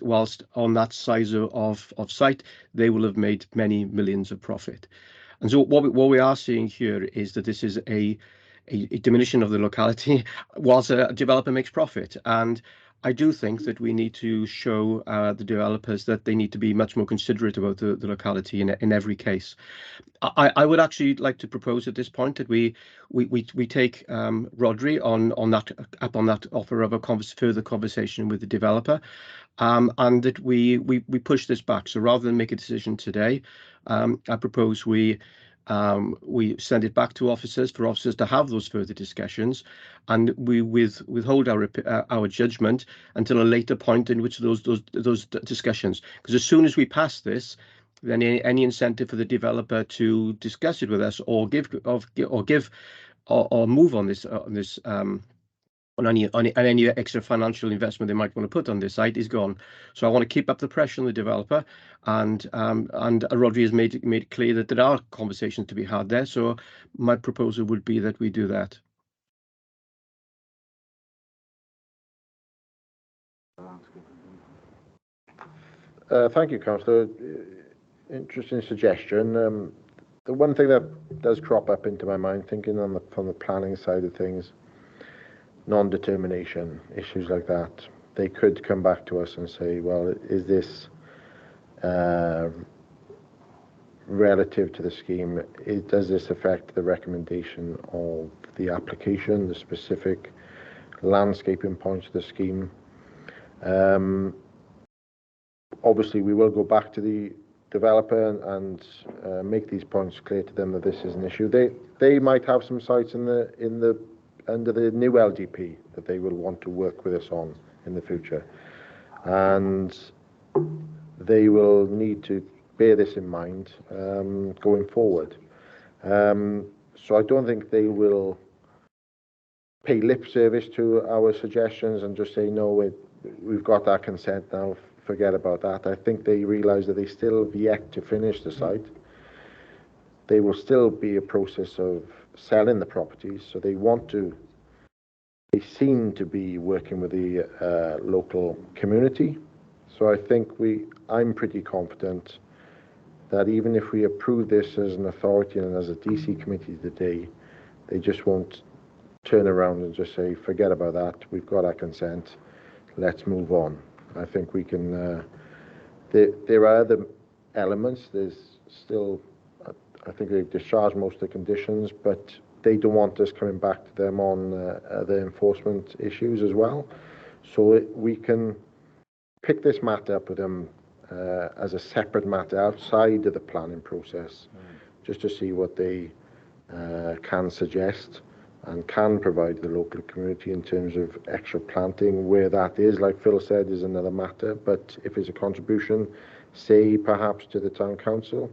on that size of site, they will have made many millions of profit. And so what we are seeing here is that this is a diminution of the locality whilst a developer makes profit. And I do think that we need to show the developers that they need to be much more considerate about the locality in every case. I would actually like to propose at this point that we take Rodri on that offer of a further conversation with the developer, and that we push this back. So rather than make a decision today, I propose we send it back to officers for officers to have those further discussions, and we withhold our judgment until a later point in which those discussions. Because as soon as we pass this, then any incentive for the developer to discuss it with us or move on this any extra financial investment they might want to put on this site is gone. So I want to keep up the pressure on the developer, and Rodri has made it clear that there are conversations to be had there. So my proposal would be that we do that. Thank you, Councillor. Interesting suggestion. The one thing that does crop up into my mind, thinking from the planning side of things, non-determination, issues like that, they could come back to us and say, well, is this relative to the scheme? Does this affect the recommendation of the application, the specific landscaping points of the scheme? Obviously, we will go back to the developer and make these points clear to them that this is an issue. They might have some sites under the new LDP that they will want to work with us on in the future, and they will need to bear this in mind going forward. So I don't think they will pay lip service to our suggestions and just say, no, we've got that consent now, forget about that. I think they realise that they still have yet to finish the site. There will still be a process of selling the properties, so they seem to be working with the local community. So I think I'm pretty confident that even if we approve this as an authority and as a DC committee today, they just won't turn around and just say, forget about that, we've got our consent, let's move on. I think we can, there are other elements, there's still, I think they've discharged most of the conditions, but they don't want us coming back to them on the enforcement issues as well. So we can pick this matter up with them as a separate matter outside of the planning process, just to see what they can suggest and can provide the local community in terms of extra planting. Where that is, like Phil said, is another matter, but if it's a contribution, say perhaps to the town council,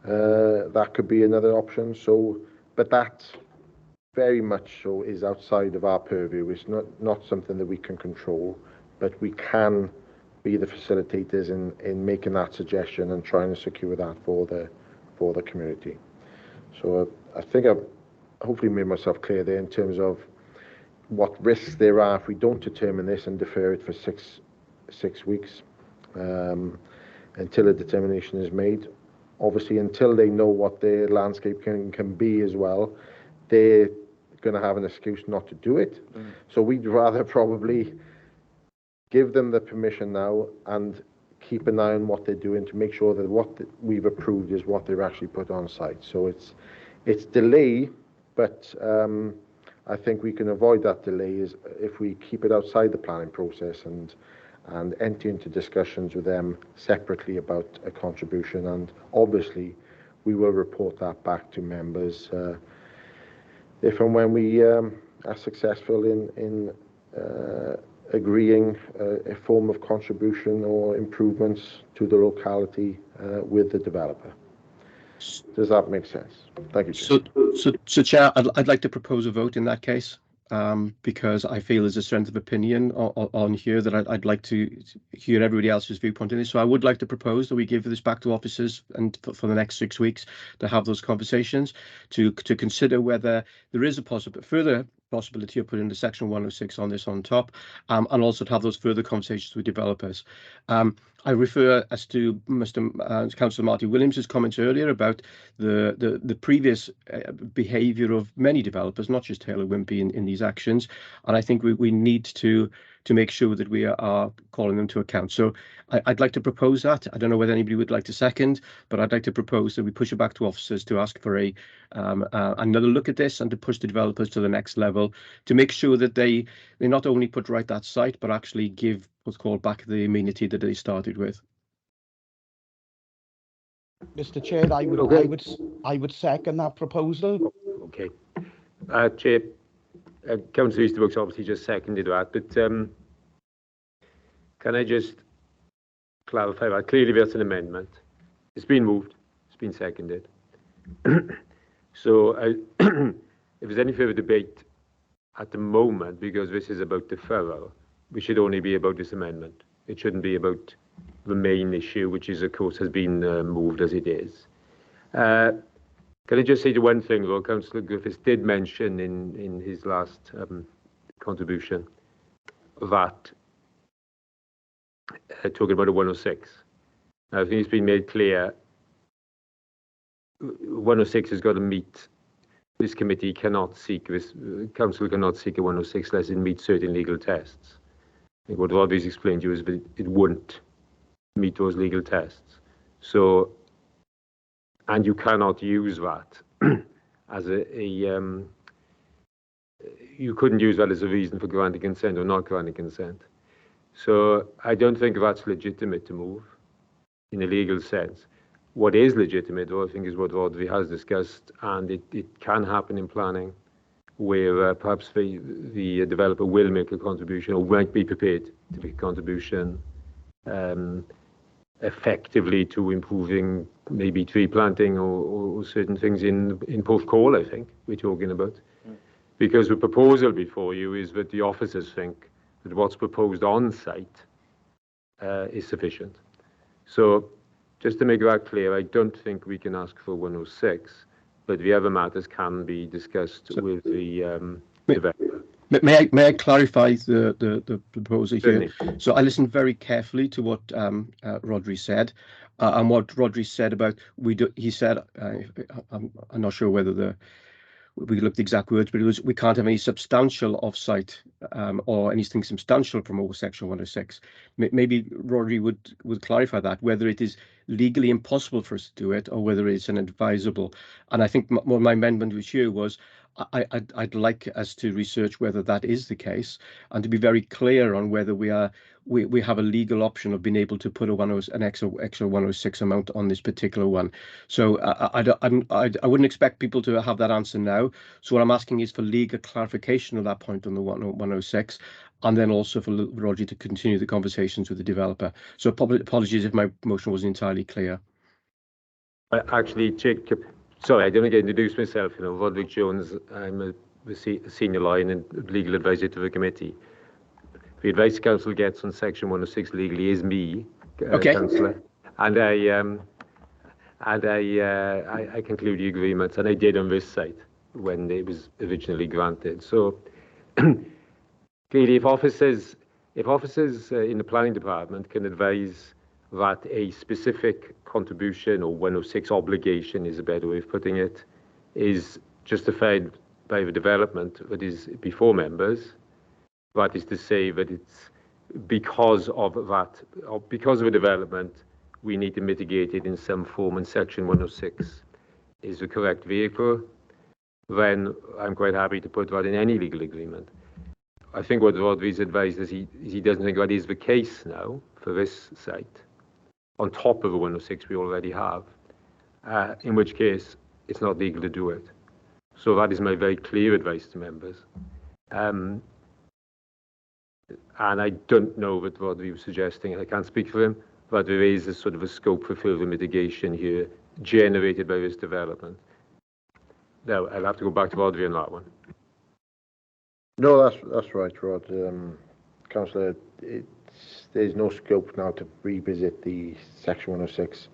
that could be another option. So, but that very much so is outside of our purview. It's not something that we can control, but we can be the facilitators in making that suggestion and trying to secure that for the community. So I think I've hopefully made myself clear there in terms of what risks there are if we don't determine this and defer it for six weeks until a determination is made. Obviously, until they know what their landscape can be as well, they're going to have an excuse not to do it. So we'd rather probably give them the permission now and keep an eye on what they're doing to make sure that what we've approved is what they've actually put on site. So it's delay, but I think we can avoid that delay if we keep it outside the planning process and enter into discussions with them separately about a contribution. And obviously, we will report that back to members if and when we are successful in agreeing a form of contribution or improvements to the locality with the developer. Does that make sense? Thank you, Chair. So Chair, I'd like to propose a vote in that case, because I feel there's a strength of opinion on here that I'd like to hear everybody else's viewpoint in this. So I would like to propose that we give this back to officers and for the next 6 weeks to have those conversations, to consider whether there is a further possibility of putting the Section 106 on this on top, and also to have those further conversations with developers. I refer as to Councillor Marty Williams's comments earlier about the previous behaviour of many developers, not just Taylor Wimpey, in these actions, and I think we need to make sure that we are calling them to account. So I'd like to propose that. I don't know whether anybody would like to second, but I'd like to propose that we push it back to officers to ask for another look at this and to push the developers to the next level to make sure that they not only put right that site, but actually give what's called back the amenity that they started with. Mr. Chair, I would second that proposal. Okay. Chair, Councillor Easterbrook's obviously just seconded that, but can I just clarify that? Clearly that's an amendment. It's been moved, it's been seconded. So if there's any further debate at the moment, because this is about deferral, we should only be about this amendment. It shouldn't be about the main issue, which is, of course, has been moved as it is. Can I just say the one thing, though? Councillor Griffiths did mention in his last contribution that talking about a 106. Now, I think it's been made clear 106 has got to meet. This committee cannot seek this. Council cannot seek a 106 unless it meets certain legal tests. I think what Rodri's explained to you is that it won't meet those legal tests. So, and you cannot use that as you couldn't use that as a reason for granting consent or not granting consent. So I don't think that's legitimate to move in a legal sense. What is legitimate, though, I think, is what Rodri has discussed, and it can happen in planning, where perhaps the developer will make a contribution or might be prepared to make a contribution effectively to improving maybe tree planting or certain things in Porthcawl, I think, we're talking about. Because the proposal before you is that the officers think that what's proposed on site is sufficient. So just to make that clear, I don't think we can ask for 106, but the other matters can be discussed with the developer. May I clarify the proposal here? Certainly. So I listened very carefully to what Rodri said, and what Rodri said about he said, I'm not sure whether we looked at the exact words, but it was, we can't have any substantial off-site or anything substantial from over Section 106. Maybe Rodri would clarify that, whether it is legally impossible for us to do it or whether it's an advisable. And I think my amendment with you was, I'd like us to research whether that is the case and to be very clear on whether we have a legal option of being able to put an extra 106 amount on this particular one. So I wouldn't expect people to have that answer now. So what I'm asking is for legal clarification of that point on the 106, and then also for Roger to continue the conversations with the developer. So apologies if my motion wasn't entirely clear. Actually, Jacob, sorry, I didn't get to introduce myself. You know, Roderick Jones, I'm a senior lawyer and legal advisor to the committee. The advice the council gets on Section 106 legally is me, councillor, and I conclude the agreement, and I did on this site when it was originally granted. So clearly, if officers in the planning department can advise that a specific contribution or 106 obligation is a better way of putting it, is justified by the development that is before members, that is to say that it's because of a development, we need to mitigate it in some form, and Section 106 is the correct vehicle, then I'm quite happy to put that in any legal agreement. I think what Rodri's advised is he doesn't think that is the case now for this site, on top of the 106 we already have, in which case it's not legal to do it. So that is my very clear advice to members. And I don't know what Rodri was suggesting, I can't speak for him, but there is a sort of a scope for further mitigation here generated by this development. Now, I'll have to go back to Rodri on that one. No, that's right, Rod. Councillor, there's no scope now to revisit the Section 106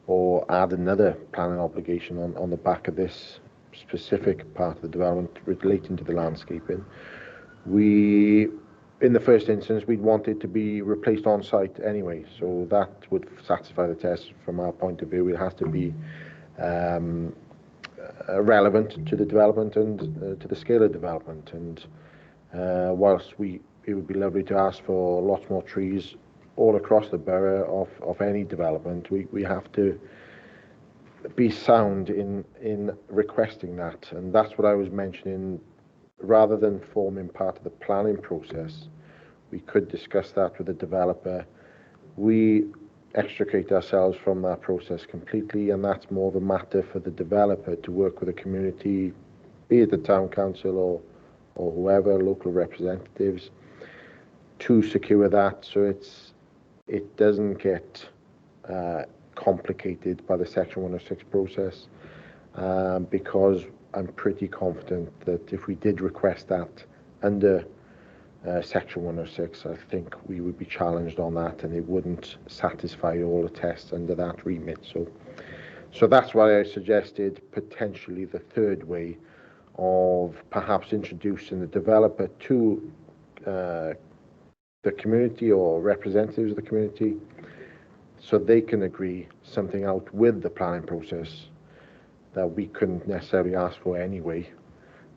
or add another planning obligation on the back of this specific part of the development relating to the landscaping. In the first instance, we'd want it to be replaced on site anyway, so that would satisfy the test from our point of view. It has to be relevant to the development and to the scale of development. And whilst it would be lovely to ask for lots more trees all across the borough of any development, we have to be sound in requesting that. And that's what I was mentioning. Rather than forming part of the planning process, we could discuss that with the developer. We extricate ourselves from that process completely, and that's more of a matter for the developer to work with the community, be it the town council or whoever, local representatives, to secure that so it doesn't get complicated by the Section 106 process, because I'm pretty confident that if we did request that under Section 106, I think we would be challenged on that, and it wouldn't satisfy all the tests under that remit. So that's why I suggested potentially the third way of perhaps introducing the developer to the community or representatives of the community, so they can agree something out with the planning process that we couldn't necessarily ask for anyway.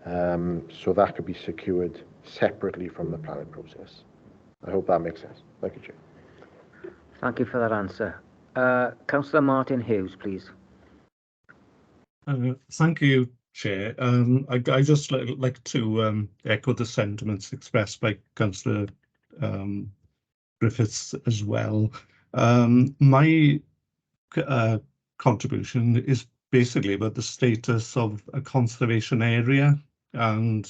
So that could be secured separately from the planning process. I hope that makes sense. Thank you, Chair. Thank you for that answer. Councillor Martin Hughes, please. Thank you, Chair. I just like to echo the sentiments expressed by Councillor Griffiths as well. My contribution is basically about the status of a conservation area, and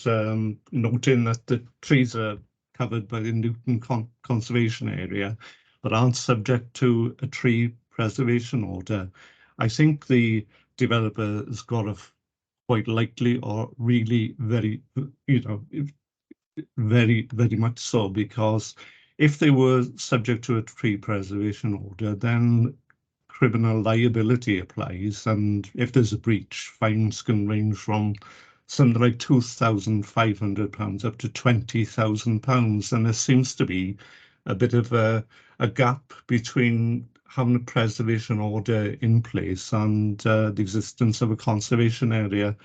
noting that the trees are covered by the Newton Conservation Area but aren't subject to a tree preservation order. I think the developer has got a quite likely, or really very, very much so, because if they were subject to a tree preservation order, then criminal liability applies, and if there's a breach, fines can range from something like £2,500 up to £20,000, and there seems to be a bit of a gap between having a preservation order in place and the existence of a conservation area.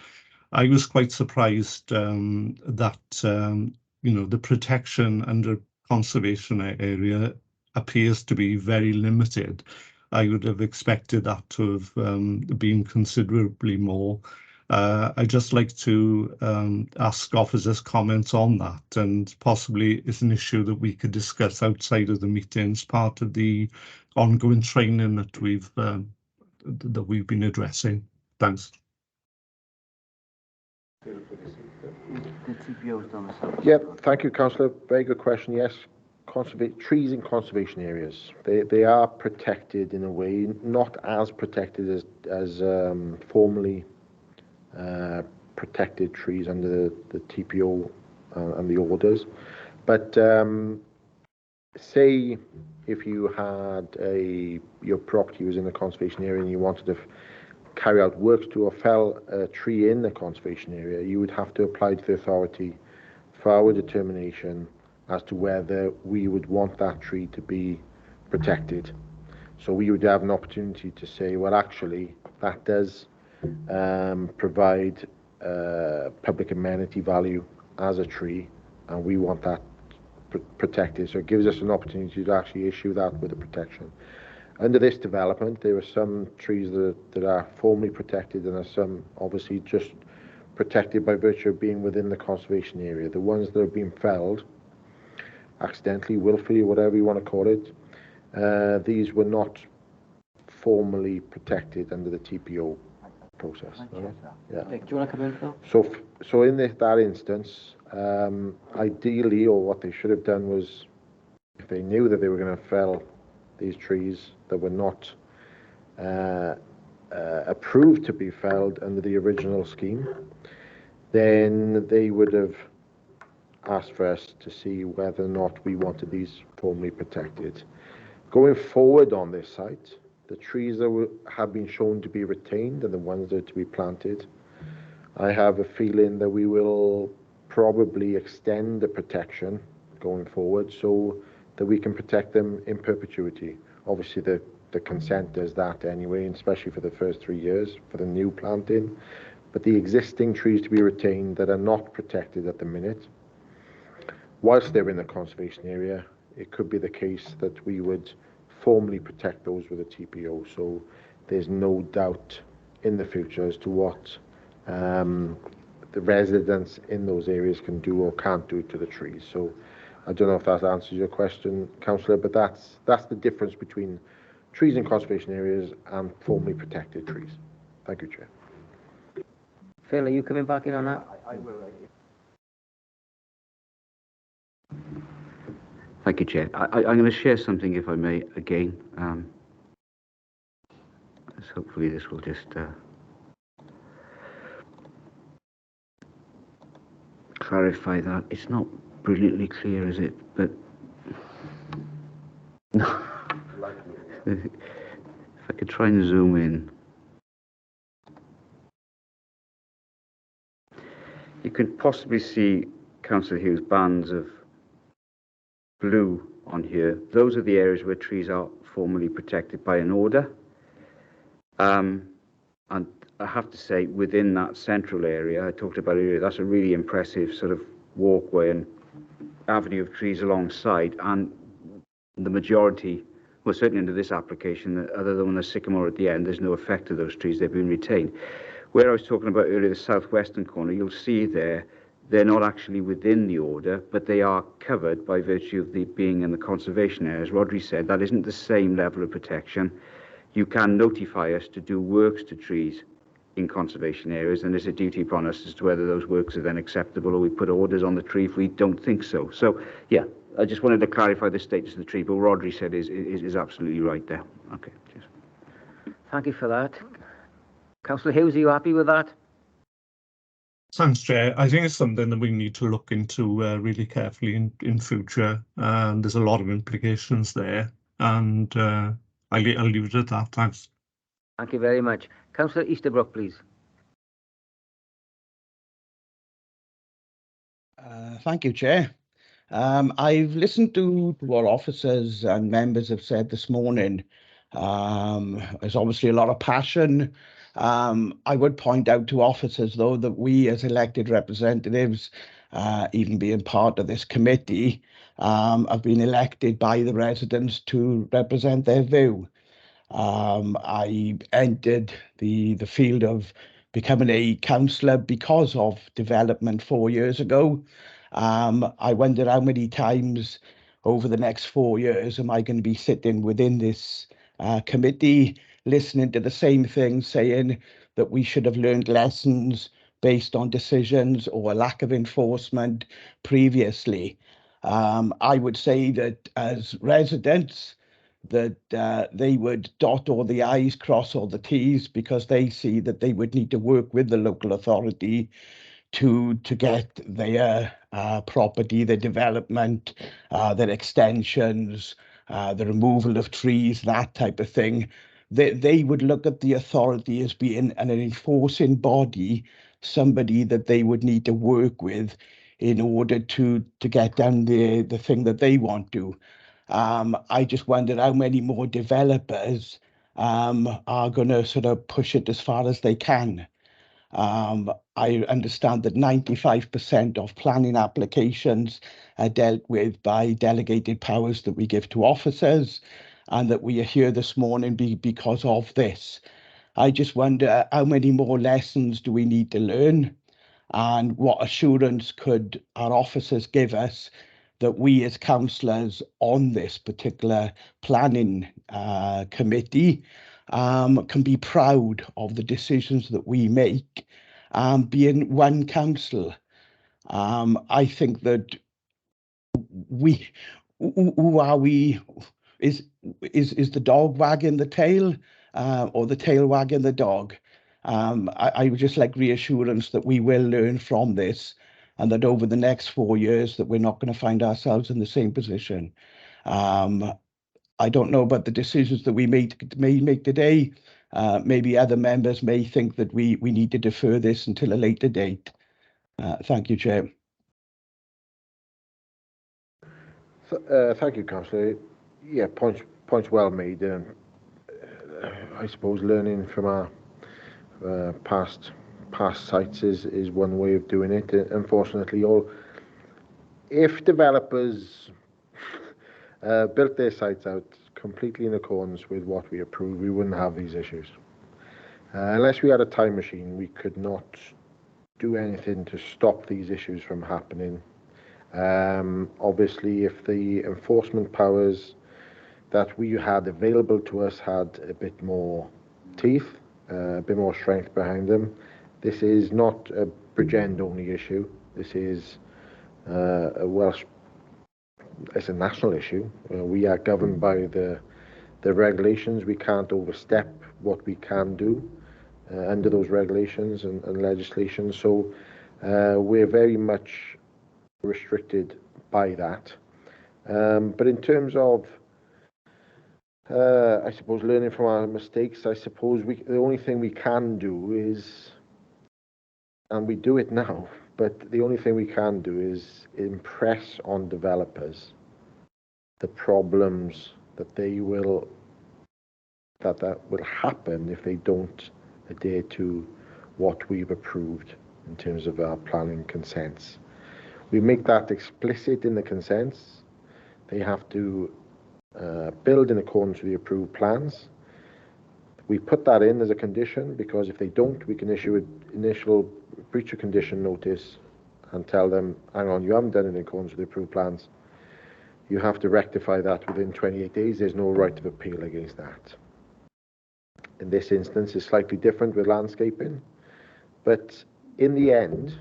I was quite surprised that the protection under conservation area appears to be very limited. I would have expected that to have been considerably more. I'd just like to ask officers' comments on that, and possibly it's an issue that we could discuss outside of the meeting as part of the ongoing training that we've been addressing. Thanks. Yeah, thank you, Councillor. Very good question. Yes, trees in conservation areas, they are protected in a way, not as protected as formerly protected trees under the TPO and the orders. But say if you had your property was in a conservation area and you wanted to carry out works to or fell a tree in the conservation area, you would have to apply to the authority for our determination as to whether we would want that tree to be protected. So we would have an opportunity to say, well, actually, that does provide public amenity value as a tree, and we want that protected. So it gives us an opportunity to actually issue that with a protection. Under this development, there are some trees that are formally protected, and are some obviously just protected by virtue of being within the conservation area. The ones that have been felled accidentally, willfully, whatever you want to call it, these were not formally protected under the TPO process. Yeah. Do you want to come in, Phil? So in that instance, ideally, or what they should have done was, if they knew that they were going to fell these trees that were not approved to be felled under the original scheme, then they would have asked for us to see whether or not we wanted these formally protected. Going forward on this site, the trees that have been shown to be retained and the ones that are to be planted, I have a feeling that we will probably extend the protection going forward so that we can protect them in perpetuity. Obviously, the consent does that anyway, especially for the first 3 years for the new planting. But the existing trees to be retained that are not protected at the minute, whilst they're in the conservation area, it could be the case that we would formally protect those with a TPO. So there's no doubt in the future as to what the residents in those areas can do or can't do to the trees. So I don't know if that answers your question, Councillor, but that's the difference between trees in conservation areas and formally protected trees. Thank you, Chair. Phil, are you coming back in on that? I will. Thank you, Chair. I'm going to share something, if I may, again. So hopefully this will just clarify that. It's not brilliantly clear, is it? But no. If I could try and zoom in. You could possibly see, Councillor Hughes, bands of blue on here. Those are the areas where trees are formally protected by an order. And I have to say, within that central area I talked about earlier, that's a really impressive sort of walkway and avenue of trees alongside, and the majority, well, certainly under this application, other than the sycamore at the end, there's no effect of those trees. They've been retained. Where I was talking about earlier, the southwestern corner, you'll see there, they're not actually within the order, but they are covered by virtue of the being in the conservation area. As Rodri said, that isn't the same level of protection. You can notify us to do works to trees in conservation areas, and there's a duty upon us as to whether those works are then acceptable, or we put orders on the tree if we don't think so. So, yeah, I just wanted to clarify the status of the tree, but what Rodri said is absolutely right there. Okay, cheers. Thank you for that. Councillor Hughes, are you happy with that? Thanks, Chair. I think it's something that we need to look into really carefully in future. There's a lot of implications there, and I'll leave it at that. Thanks. Thank you very much. Councillor Easterbrook, please. Thank you, Chair. I've listened to what officers and members have said this morning. There's obviously a lot of passion. I would point out to officers, though, that we as elected representatives, even being part of this committee, have been elected by the residents to represent their view. I entered the field of becoming a councillor because of development 4 years ago. I wonder how many times over the next 4 years am I going to be sitting within this committee, listening to the same thing, saying that we should have learned lessons based on decisions or a lack of enforcement previously. I would say that as residents, that they would dot all the I's, cross all the T's, because they see that they would need to work with the local authority to get their property, their development, their extensions, the removal of trees, that type of thing. They would look at the authority as being an enforcing body, somebody that they would need to work with in order to get done the thing that they want to. I just wonder how many more developers are going to sort of push it as far as they can. I understand that 95% of planning applications are dealt with by delegated powers that we give to officers, and that we are here this morning because of this. I just wonder how many more lessons do we need to learn, and what assurance could our officers give us that we as councillors on this particular planning committee can be proud of the decisions that we make, being one council. I think that who are we? Is the dog wagging the tail, or the tail wagging the dog? I would just like reassurance that we will learn from this, and that over the next 4 years that we're not going to find ourselves in the same position. I don't know about the decisions that we may make today. Maybe other members may think that we need to defer this until a later date. Thank you, Chair. Thank you, Councillor. Yeah, points well made. I suppose learning from our past sites is one way of doing it. Unfortunately, if developers built their sites out completely in accordance with what we approve, we wouldn't have these issues. Unless we had a time machine, we could not do anything to stop these issues from happening. Obviously, if the enforcement powers that we had available to us had a bit more teeth, a bit more strength behind them, this is not a Bridgend only issue. This is it's a national issue. We are governed by the regulations. We can't overstep what we can do under those regulations and legislation. So We're very much restricted by that. But in terms of, I suppose, learning from our mistakes, I suppose the only thing we can do is, and we do it now, but the only thing we can do is impress on developers the problems that will happen if they don't adhere to what we've approved in terms of our planning consents. We make that explicit in the consents. They have to build in accordance with the approved plans. We put that in as a condition because if they don't, we can issue an initial breach of condition notice and tell them, hang on, you haven't done it in accordance with the approved plans. You have to rectify that within 28 days. There's no right of appeal against that. In this instance, it's slightly different with landscaping. But in the end,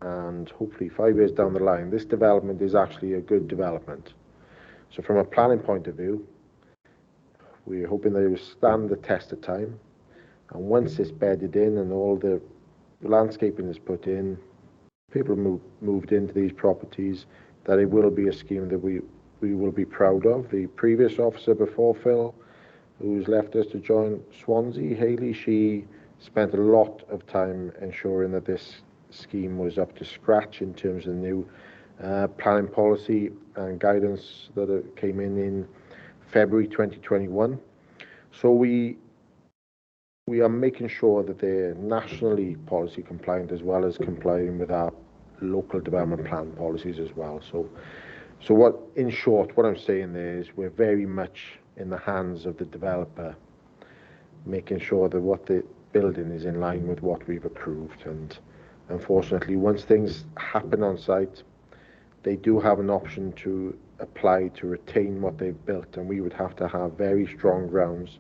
and hopefully 5 years down the line, this development is actually a good development. So from a planning point of view, we're hoping that it will stand the test of time. And once it's bedded in and all the landscaping is put in, people moved into these properties, that it will be a scheme that we will be proud of. The previous officer before Phil, who's left us to join Swansea, Hayley, she spent a lot of time ensuring that this scheme was up to scratch in terms of the new planning policy and guidance that came in February 2021. So we are making sure that they're nationally policy compliant as well as complying with our local development plan policies as well. So what, in short, what I'm saying there is we're very much in the hands of the developer, making sure that what they're building is in line with what we've approved. And unfortunately, once things happen on site, they do have an option to apply to retain what they've built, and we would have to have very strong grounds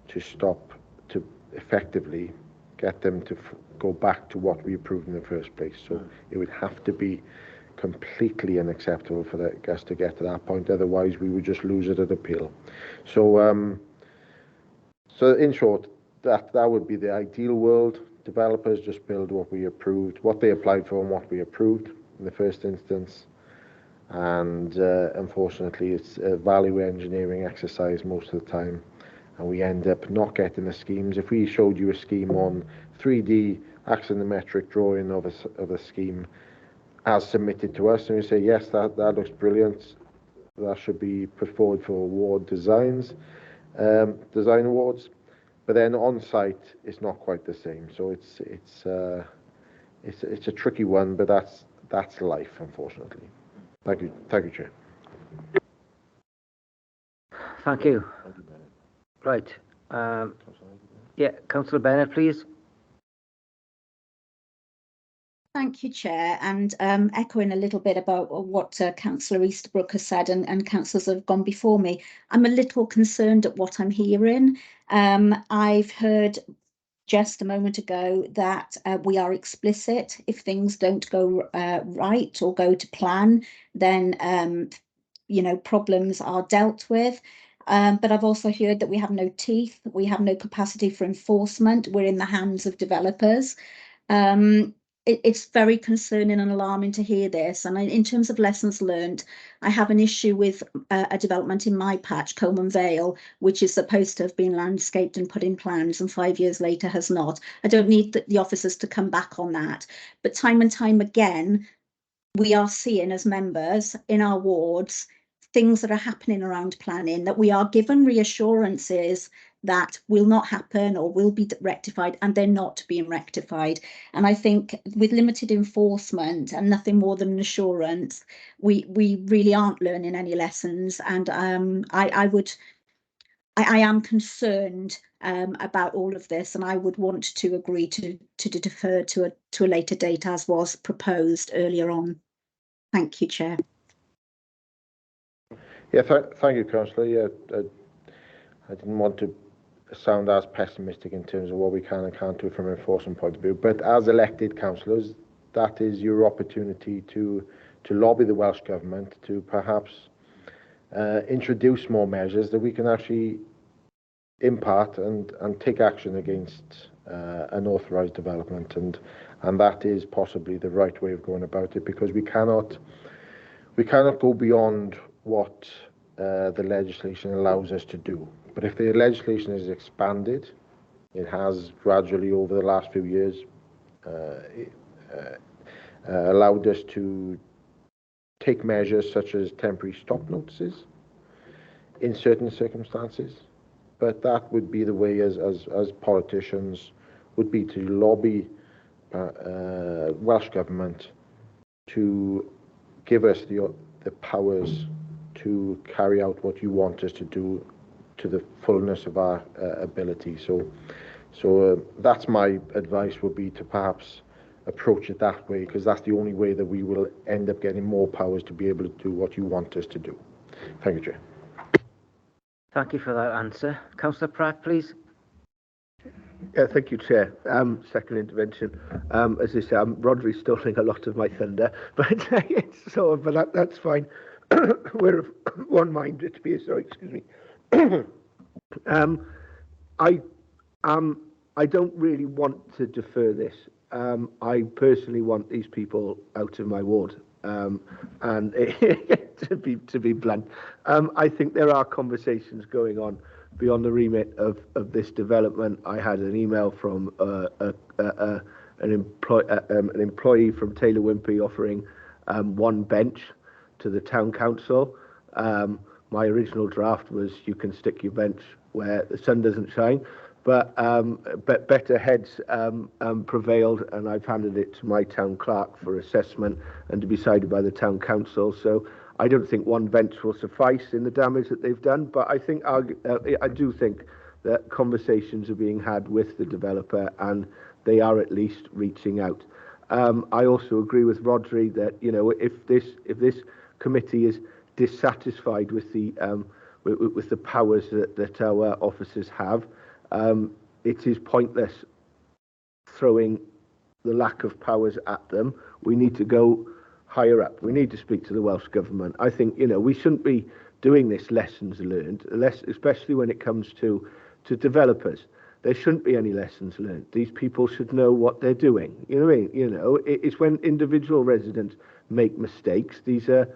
to stop, to effectively get them to go back to what we approved in the first place. So it would have to be completely unacceptable for us to get to that point. Otherwise, we would just lose it at appeal. So, so in short, that would be the ideal world. Developers just build what we approved, what they applied for, and what we approved in the first instance. And unfortunately, it's a value engineering exercise most of the time, and we end up not getting the schemes. If we showed you a scheme on 3D axonometric drawing of a scheme as submitted to us, and you say, yes, that looks brilliant, that should be put forward for award design awards, but then on site it's not quite the same. So it's a tricky one, but that's life, unfortunately. Thank you, Chair. Thank you. Right. Yeah, Councillor Bennett, please. Thank you, Chair. And echoing a little bit about what Councillor Easterbrook has said and councillors have gone before me, I'm a little concerned at what I'm hearing. I've heard just a moment ago that we are explicit. If things don't go right or go to plan, then problems are dealt with. But I've also heard that we have no teeth, we have no capacity for enforcement. We're in the hands of developers. It's very concerning and alarming to hear this. And in terms of lessons learned, I have an issue with a development in my patch, Coleman Vale, which is supposed to have been landscaped and put in plans and 5 years later has not. I don't need the officers to come back on that. But time and time again, we are seeing as members in our wards things that are happening around planning, that we are given reassurances that will not happen or will be rectified, and they're not being rectified. And I think with limited enforcement and nothing more than an assurance, we really aren't learning any lessons. And I am concerned about all of this, and I would want to agree to defer to a later date as was proposed earlier on. Thank you, Chair. Yeah, thank you, Councillor. Yeah, I didn't want to sound as pessimistic in terms of what we can and can't do from an enforcement point of view, but as elected councillors, that is your opportunity to lobby the Welsh Government to perhaps introduce more measures that we can actually impart and take action against unauthorised development. And and that is possibly the right way of going about it, because we cannot go beyond what the legislation allows us to do. But if the legislation is expanded, it has gradually over the last few years allowed us to take measures such as temporary stop notices in certain circumstances. But that would be the way as politicians would be to lobby Welsh Government to give us the powers to carry out what you want us to do to the fullness of our ability. So that's my advice, would be to perhaps approach it that way, because that's the only way that we will end up getting more powers to be able to do what you want us to do. Thank you, Chair. Thank you for that answer. Councillor Pratt, please. Yeah, thank you, Chair. Second intervention. As I say, Rodri's stealing a lot of my thunder, but that's fine. We're of one mind, to be sorry. Excuse me. I don't really want to defer this. I personally want these people out of my ward. And to be blunt, I think there are conversations going on beyond the remit of this development. I had an email from an employee from Taylor Wimpey offering one bench to the town council. My original draft was you can stick your bench where the sun doesn't shine, but better heads prevailed, and I've handed it to my town clerk for assessment and to be decided by the town council. So I don't think one bench will suffice in the damage that they've done, but I do think that conversations are being had with the developer, and they are at least reaching out. I also agree with Rodri that, you know, if this committee is dissatisfied with the powers that our officers have, it is pointless throwing the lack of powers at them. We need to go higher up. We need to speak to the Welsh Government. I think, you know, we shouldn't be doing this lessons learned, especially when it comes to developers. There shouldn't be any lessons learned. These people should know what they're doing. You know what I mean? You know, it's when individual residents make mistakes. These are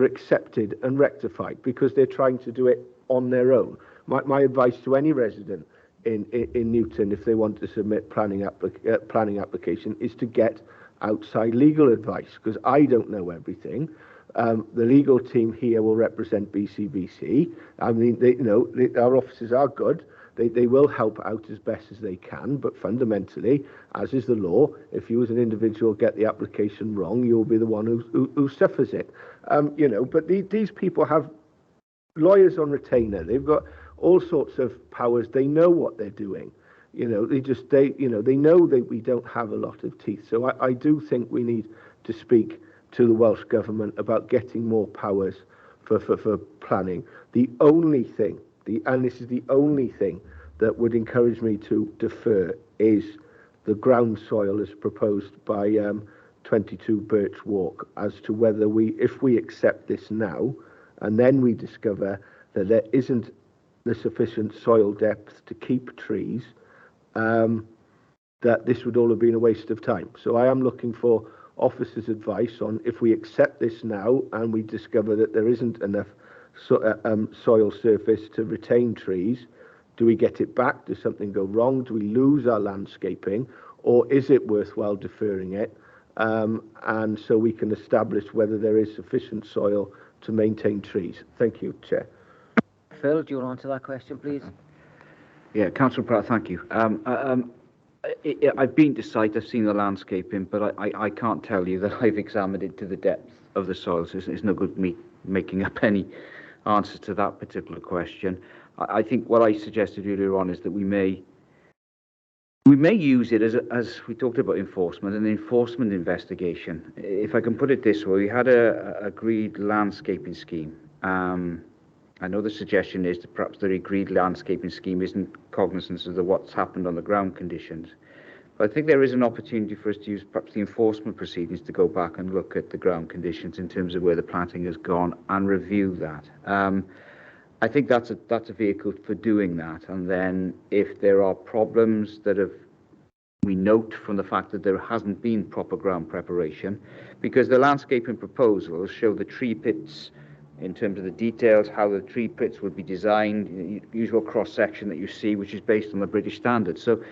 accepted and rectified because they're trying to do it on their own. My advice to any resident in Newton, if they want to submit planning application, is to get outside legal advice, because I don't know everything. The legal team here will represent BCBC. I mean, our officers are good. They will help out as best as they can, but fundamentally, as is the law, if you as an individual get the application wrong, you'll be the one who suffers it. You know, but these people have lawyers on retainer. They've got all sorts of powers. They know what they're doing. You know, they know that we don't have a lot of teeth. So I do think we need to speak to the Welsh Government about getting more powers for planning. The only thing, and this is the only thing that would encourage me to defer, is the ground soil as proposed by 22 Birch Walk, as to whether if we accept this now, and then we discover that there isn't the sufficient soil depth to keep trees, that this would all have been a waste of time. So I am looking for officers' advice on, if we accept this now and we discover that there isn't enough soil surface to retain trees, do we get it back? Does something go wrong? Do we lose our landscaping? Or is it worthwhile deferring it? And so we can establish whether there is sufficient soil to maintain trees. Thank you, Chair. Phil, do you want to answer that question, please? Yeah, Councillor Pratt, thank you. I've been to site, I've seen the landscaping, but I can't tell you that I've examined it to the depth of the soil, so it's no good me making up any answer to that particular question. I think what I suggested earlier on is that we may use it as we talked about enforcement, an enforcement investigation. If I can put it this way, we had a agreed landscaping scheme. I know the suggestion is that perhaps the agreed landscaping scheme isn't cognizant of what's happened on the ground conditions. But I think there is an opportunity for us to use perhaps the enforcement proceedings to go back and look at the ground conditions in terms of where the planting has gone and review that. I think that's a vehicle for doing that. And then if there are problems that have we note from the fact that there hasn't been proper ground preparation, because the landscaping proposals show the tree pits in terms of the details, how the tree pits would be designed, usual cross-section that you see, which is based on the British standard. So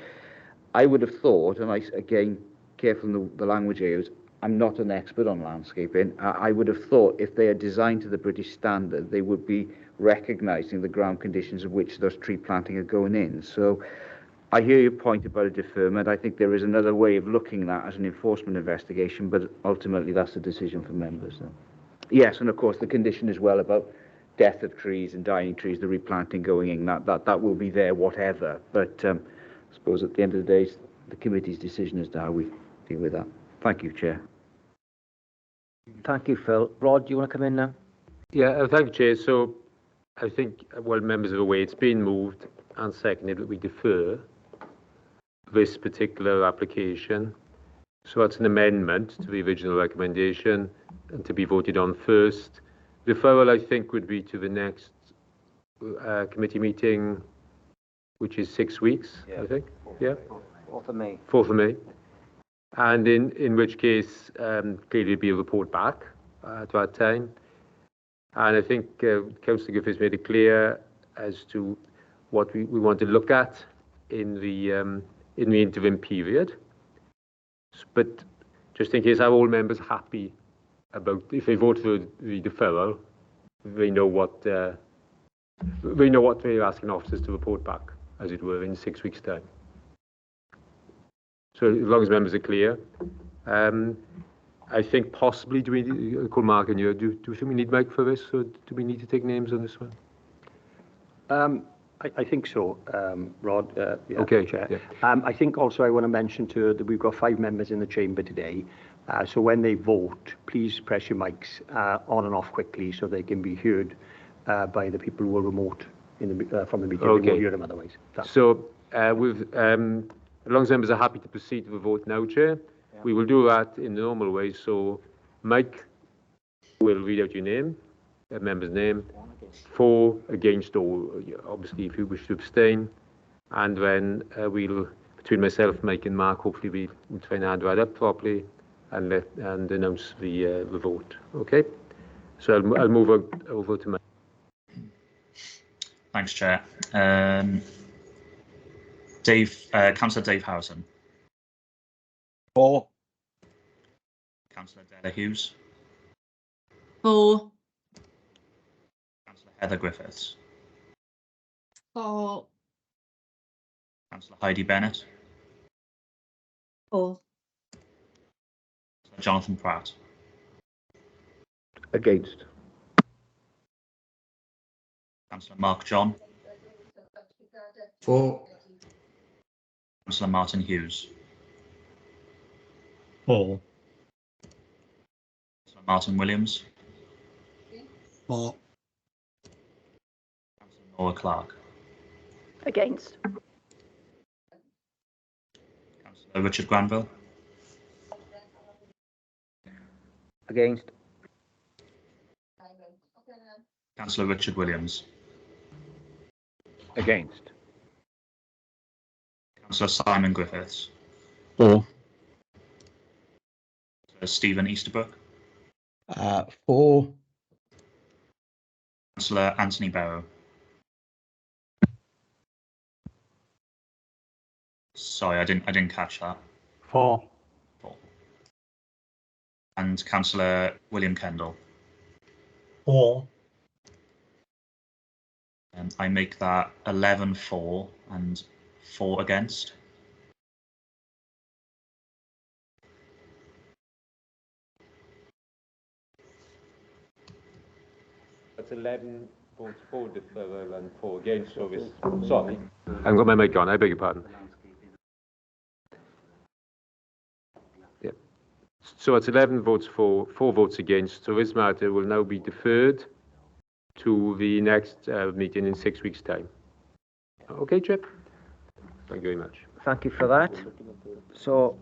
I would have thought, and I, again, careful in the language I use, I'm not an expert on landscaping. I would have thought if they are designed to the British standard, they would be recognising the ground conditions of which those tree planting are going in. So I hear your point about a deferment. I think there is another way of looking at that as an enforcement investigation, but ultimately that's a decision for members. So. Yes, and of course the condition as well about death of trees and dying trees, the replanting going in, that will be there whatever. But I suppose at the end of the day, it's the committee's decision as to how we deal with that. Thank you, Chair. Thank you, Phil. Rod, do you want to come in now? Yeah, thank you, Chair. So I think, well, members are aware, it's been moved and seconded that we defer this particular application. So that's an amendment to the original recommendation and to be voted on first. Deferral, I think, would be to the next committee meeting, which is 6 weeks, yeah. I think. Yeah. 4th of May. 4th of May. And in which case, clearly there'll be a report back at that time. And I think Councillor Griffiths made it clear as to what we want to look at in the interim period. But just in case, are all members happy about, if they vote for the deferral, they know what they're asking officers to report back, as it were, in 6 weeks' time. So as long as members are clear, I think possibly, do we call Mark and you? Do we think we need Mike for this, or do we need to take names on this one? I think so, Rod. Yeah, okay, Chair. Yeah. I think also I want to mention too that we've got 5 members in the chamber today. So when they vote, please press your mics on and off quickly so they can be heard by the people who are remote from the meeting. Okay. They won't hear them otherwise. So as long as members are happy to proceed to the vote now, Chair, yeah, we will do that in the normal way. So Mike will read out your name, a member's name, for, against, or obviously if you wish to abstain, and then we'll, between myself, Mike and Mark, hopefully we'll try and add that up properly and announce the vote. Okay? So I'll move over to Mike. Thanks, Chair. Councillor Dave Harrison. For. Councillor Della Hughes. For. Councillor Heather Griffiths. For. Councillor Heidi Bennett. For. Councillor Jonathan Pratt. Against. Councillor Mark John. For. Councillor Martin Hughes. For. Councillor Martin Williams. For. Councillor Nora Clark. Against. Councillor Richard Granville. Against. Councillor Richard Williams. Against. Councillor Simon Griffiths. For. Councillor Stephen Easterbrook. For. Councillor Anthony Barrow. Sorry, I didn't catch that. For. And Councillor William Kendall. For. And I make that 11 for and 4 against. That's 11 votes for deferral and 4 against. So this, sorry, I haven't got my mic on. I beg your pardon. Yeah. So it's 11 votes for, 4 votes against. So this matter will now be deferred to the next meeting in 6 weeks' time. Okay, Chip? Thank you very much. Thank you for that. So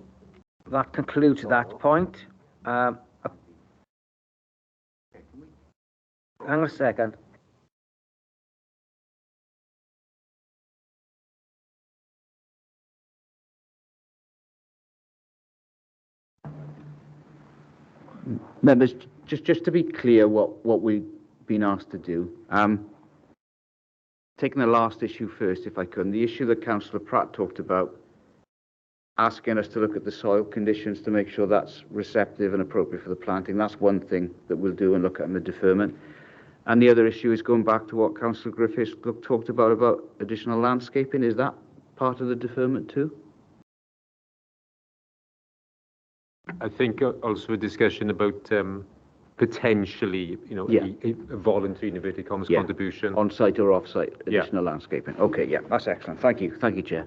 that concludes that point. Hang on a second. Members, just to be clear what we've been asked to do. Taking the last issue first, if I could, the issue that Councillor Pratt talked about, asking us to look at the soil conditions to make sure that's receptive and appropriate for the planting. That's one thing that we'll do and look at in the deferment. And the other issue is going back to what Councillor Griffiths talked about additional landscaping. Is that part of the deferment too? I think also a discussion about potentially, a voluntary, in inverted commas, contribution. On-site or off-site additional landscaping. Okay, yeah, that's excellent. Thank you, Chair.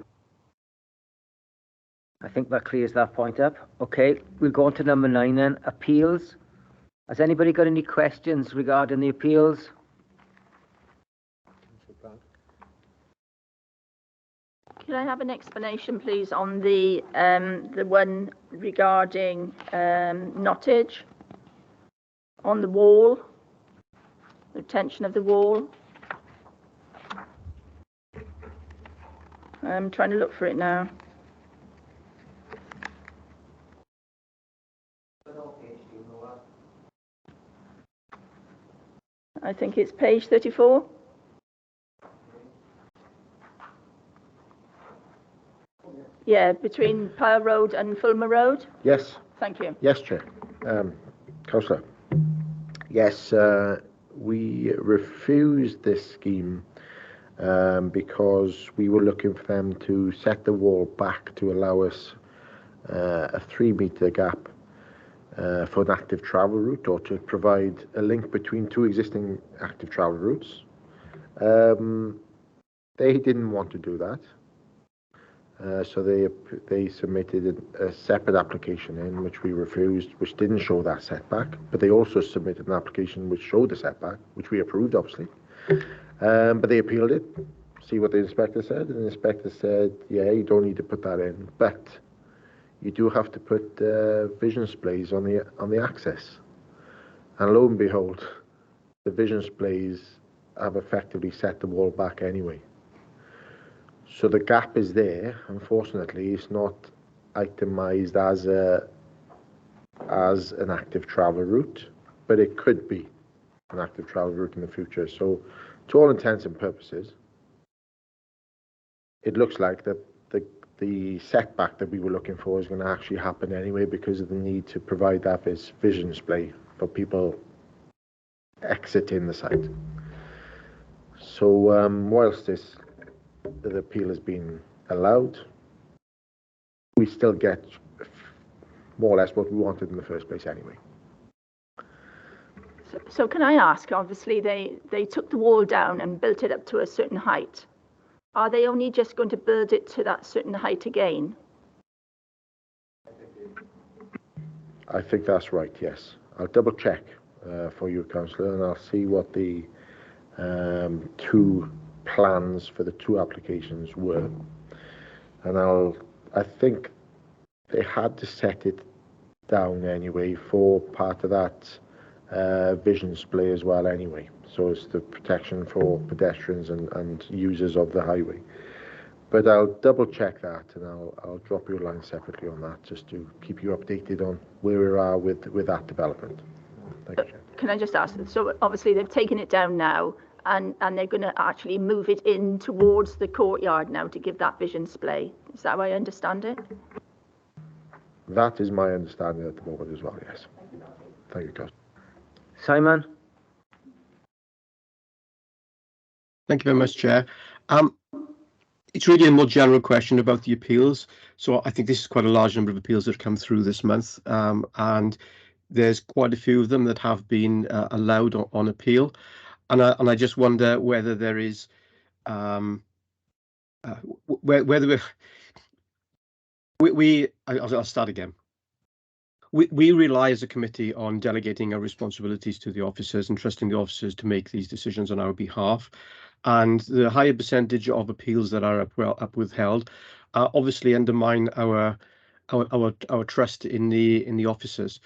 I think that clears that point up. Okay, we'll go on to number 9 then, appeals. Has anybody got any questions regarding the appeals? Could I have an explanation, please, on the one regarding knottage on the wall, the tension of the wall? I'm trying to look for it now. I think it's page 34. Yeah, between Pyle Road and Fulmer Road. Yes. Thank you. Yes, Chair. Councillor. Yes, we refused this scheme because we were looking for them to set the wall back to allow us a 3-metre gap for an active travel route, or to provide a link between 2 existing active travel routes. They didn't want to do that. So they submitted a separate application in which we refused, which didn't show that setback, but they also submitted an application which showed the setback, which we approved, obviously. But they appealed it, see what the inspector said, and the inspector said, yeah, you don't need to put that in, but you do have to put vision displays on the access. And lo and behold, the vision displays have effectively set the wall back anyway. So the gap is there. Unfortunately, it's not itemised as an active travel route, but it could be an active travel route in the future. So, to all intents and purposes, it looks like that the setback that we were looking for is going to actually happen anyway, because of the need to provide that as vision display for people exiting the site. So, whilst the appeal has been allowed, we still get more or less what we wanted in the first place anyway. So can I ask, obviously they took the wall down and built it up to a certain height. Are they only just going to build it to that certain height again? I think that's right, yes. I'll double check for you, Councillor, and I'll see what the 2 plans for the 2 applications were, and I think they had to set it down anyway for part of that vision display as well anyway, so it's the protection for pedestrians and users of the highway. But I'll double check that, and I'll drop you a line separately on that, just to keep you updated on where we are with that development. Thank you. Can I just ask, so obviously they've taken it down now, and they're going to actually move it in towards the courtyard now to give that vision display. Is that how I understand it? That is my understanding at the moment as well, yes. Thank you, Councillor. Simon? Thank you very much, Chair. It's really a more general question about the appeals. So I think this is quite a large number of appeals that have come through this month, and there's quite a few of them that have been allowed on appeal. And I just wonder whether there is, whether I'll start again. We rely as a committee on delegating our responsibilities to the officers and trusting the officers to make these decisions on our behalf. And the higher percentage of appeals that are withheld obviously undermine our trust in the officers.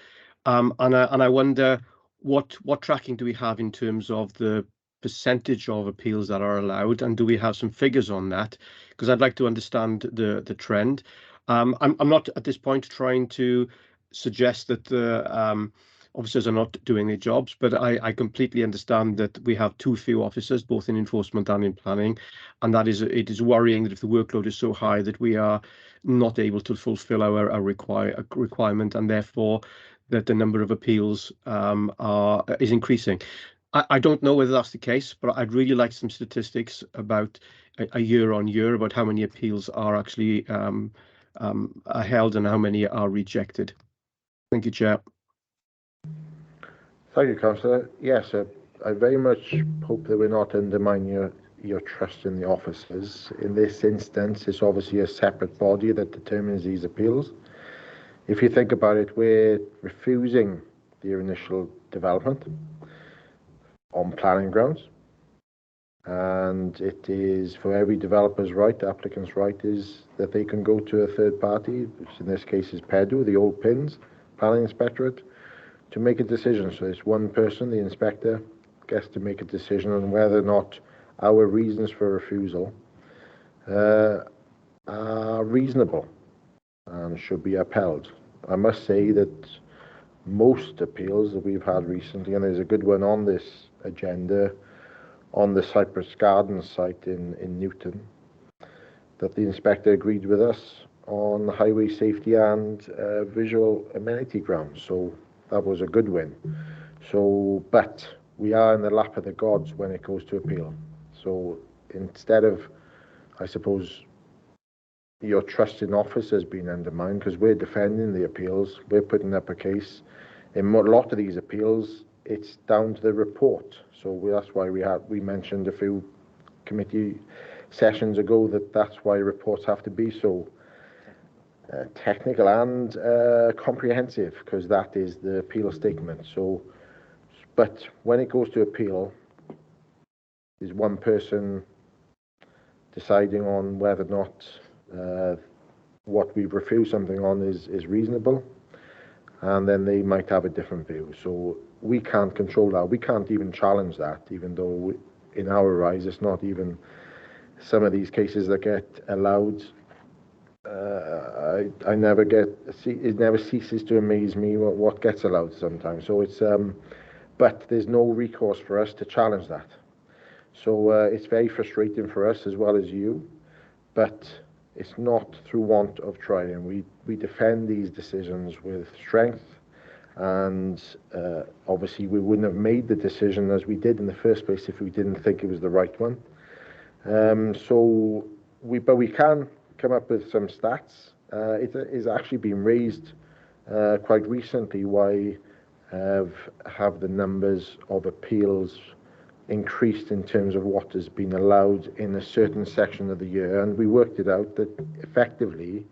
And I wonder what tracking do we have in terms of the percentage of appeals that are allowed, and do we have some figures on that? Because I'd like to understand the trend. I'm not at this point trying to suggest that officers are not doing their jobs, but I completely understand that we have too few officers, both in enforcement and in planning, and it is worrying that if the workload is so high that we are not able to fulfil our requirement, and therefore that the number of appeals is increasing. I don't know whether that's the case, but I'd really like some statistics about a year on year about how many appeals are actually are held and how many are rejected. Thank you, Chair. Thank you, Councillor. Yes, I very much hope that we're not undermining your trust in the officers. In this instance, it's obviously a separate body that determines these appeals. If you think about it, we're refusing the initial development on planning grounds, and it is for every developer's right, the applicant's right, is that they can go to a third party, which in this case is PEDU, the old PINS, Planning Inspectorate, to make a decision. So it's one person, the inspector, gets to make a decision on whether or not our reasons for refusal are reasonable and should be upheld. I must say that most appeals that we've had recently, and there's a good one on this agenda on the Cypress Gardens site in Newton, that the inspector agreed with us on highway safety and visual amenity grounds. So that was a good win. So, but we are in the lap of the gods when it goes to appeal. So instead of, I suppose, your trust in officers being undermined, because we're defending the appeals, we're putting up a case. In a lot of these appeals, it's down to the report. So that's why we mentioned a few committee sessions ago that's why reports have to be so technical and comprehensive, because that is the appeal statement. So, but when it goes to appeal, there's one person deciding on whether or not what we've refused something on is reasonable, and then they might have a different view. So we can't control that. We can't even challenge that, even though in our eyes it's not even some of these cases that get allowed. I never it never ceases to amaze me what gets allowed sometimes. So it's but there's no recourse for us to challenge that. So it's very frustrating for us as well as you, but it's not through want of trying. We defend these decisions with strength, and obviously we wouldn't have made the decision as we did in the first place if we didn't think it was the right one. But we can come up with some stats. It is actually been raised quite recently why have the numbers of appeals increased in terms of what has been allowed in a certain section of the year, and we worked it out that effectively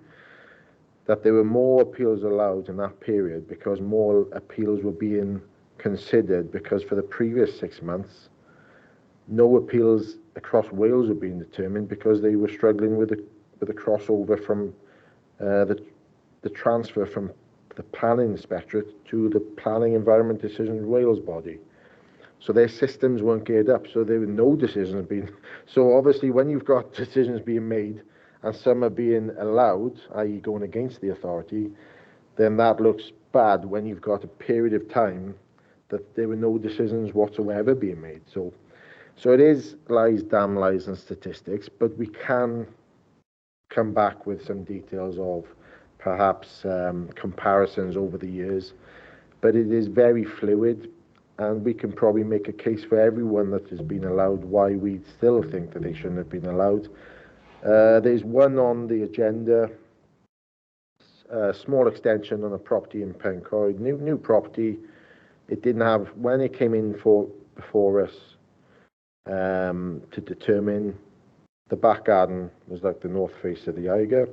that there were more appeals allowed in that period because more appeals were being considered, because for the previous 6 months no appeals across Wales were being determined because they were struggling with the crossover from the transfer from the Planning Inspectorate to the Planning Environment Decisions Wales body. So their systems weren't geared up, so there were no decisions being. So obviously when you've got decisions being made and some are being allowed, i.e. going against the authority, then that looks bad when you've got a period of time that there were no decisions whatsoever being made. So it is lies, damn lies and statistics, but we can come back with some details of perhaps comparisons over the years, but it is very fluid, and we can probably make a case for everyone that has been allowed why we still think that they shouldn't have been allowed. There's one on the agenda, a small extension on a property in Pencoed, new property. It didn't have, when it came in before us to determine, the back garden was like the north face of the Eiger.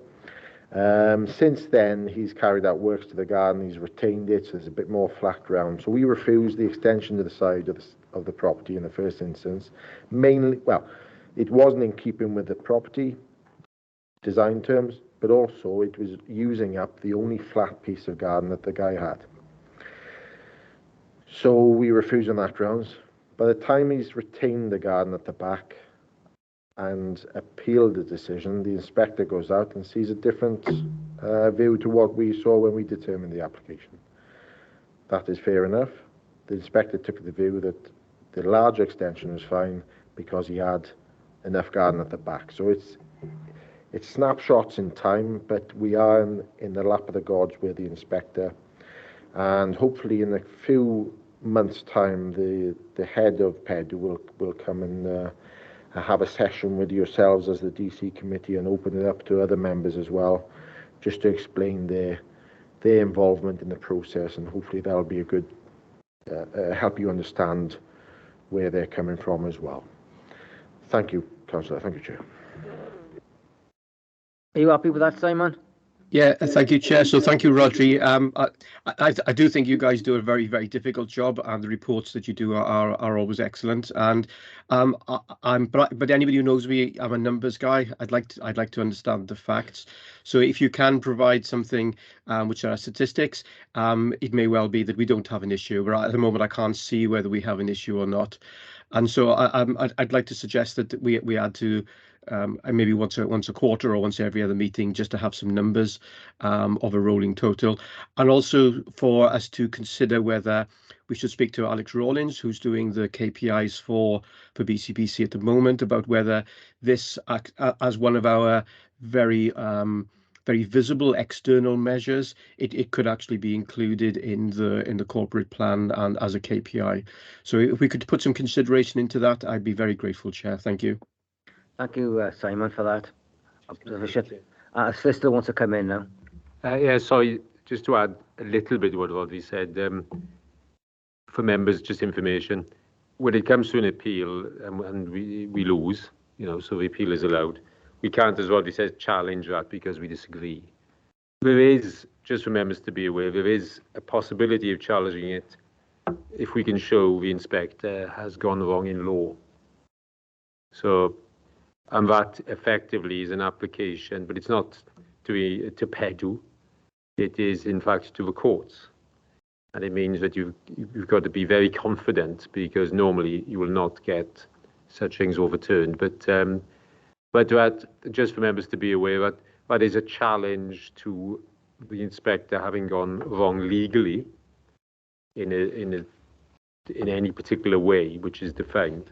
Since then, he's carried out works to the garden, he's retained it, so there's a bit more flat ground. So we refused the extension to the side of the property in the first instance. Mainly, well, it wasn't in keeping with the property design terms, but also it was using up the only flat piece of garden that the guy had. So we refused on that grounds. By the time he's retained the garden at the back and appealed the decision, the inspector goes out and sees a different view to what we saw when we determined the application. that is fair enough. The inspector took the view that the large extension was fine because he had enough garden at the back. So it's snapshots in time, but we are in the lap of the gods with the inspector, and hopefully in a few months' time, the head of PEDU will come and have a session with yourselves as the DC committee and open it up to other members as well, just to explain their involvement in the process, and hopefully that'll be a good help you understand where they're coming from as well. Thank you, Councillor. Thank you, Chair. Are you happy with that, Simon? Yeah, thank you, Chair. So thank you, Rodri. I do think you guys do a very, very difficult job, and the reports that you do are always excellent. And but anybody who knows me, I'm a numbers guy. I'd like to understand the facts. So if you can provide something which are statistics, it may well be that we don't have an issue. But at the moment, I can't see whether we have an issue or not. And so I'd like to suggest that we add to maybe once a quarter or once every other meeting, just to have some numbers of a rolling total, and also for us to consider whether we should speak to Alex Rawlins, who's doing the KPIs for BCBC at the moment, about whether this, as one of our very visible external measures, it could actually be included in the corporate plan and as a KPI. So if we could put some consideration into that, I'd be very grateful, Chair. Thank you. Thank you, Simon, for that observation. Solicitor wants to come in now. Yeah, sorry, just to add a little bit to what Rodri said, for members, just information, when it comes to an appeal and we lose, so the appeal is allowed, we can't, as Rodri says, challenge that because we disagree. There is, just for members to be aware, there is a possibility of challenging it if we can show the inspector has gone wrong in law. So, and that effectively is an application, but it's not to PEDU. It is, in fact, to the courts. And it means that you've got to be very confident, because normally you will not get such things overturned. But that, just for members to be aware, that is a challenge to the inspector having gone wrong legally in any particular way, which is defined.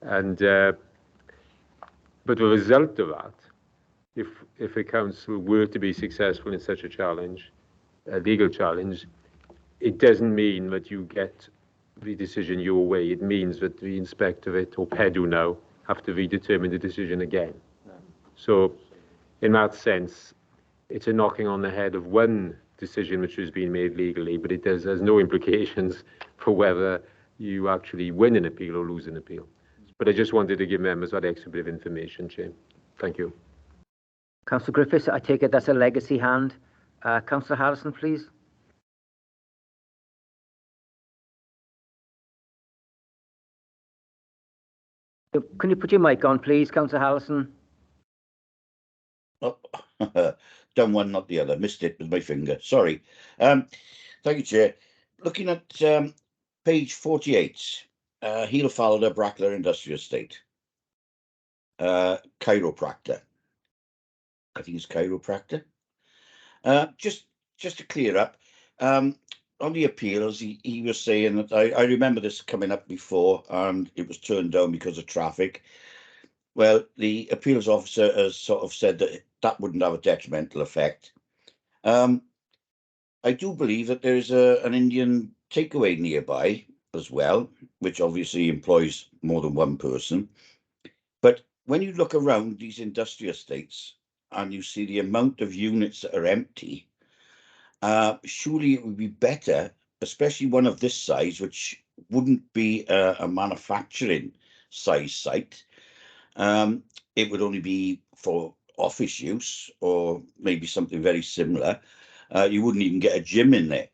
And but the result of that, if a council were to be successful in such a challenge, a legal challenge, it doesn't mean that you get the decision your way. It means that the inspectorate, or PEDU now, have to redetermine the decision again. So in that sense, it's a knocking on the head of one decision which has been made legally, but it has no implications for whether you actually win an appeal or lose an appeal. But I just wanted to give members that extra bit of information, Chair. Thank you. Councillor Griffiths, I take it that's a legacy hand. Councillor Harrison, please. Can you put your mic on, please, Councillor Harrison? Oh, done one, not the other. Missed it with my finger. Sorry. Thank you, Chair. Looking at page 48, Heelfalder Brackler Industrial Estate. Chiropractor. I think it's chiropractor. Just to clear up, on the appeals, he was saying that I remember this coming up before, and it was turned down because of traffic. Well, the appeals officer has sort of said that wouldn't have a detrimental effect. I do believe that there's an Indian takeaway nearby as well, which obviously employs more than one person. But when you look around these industrial estates and you see the amount of units that are empty, surely it would be better, especially one of this size, which wouldn't be a manufacturing size site. It would only be for office use or maybe something very similar. You wouldn't even get a gym in there.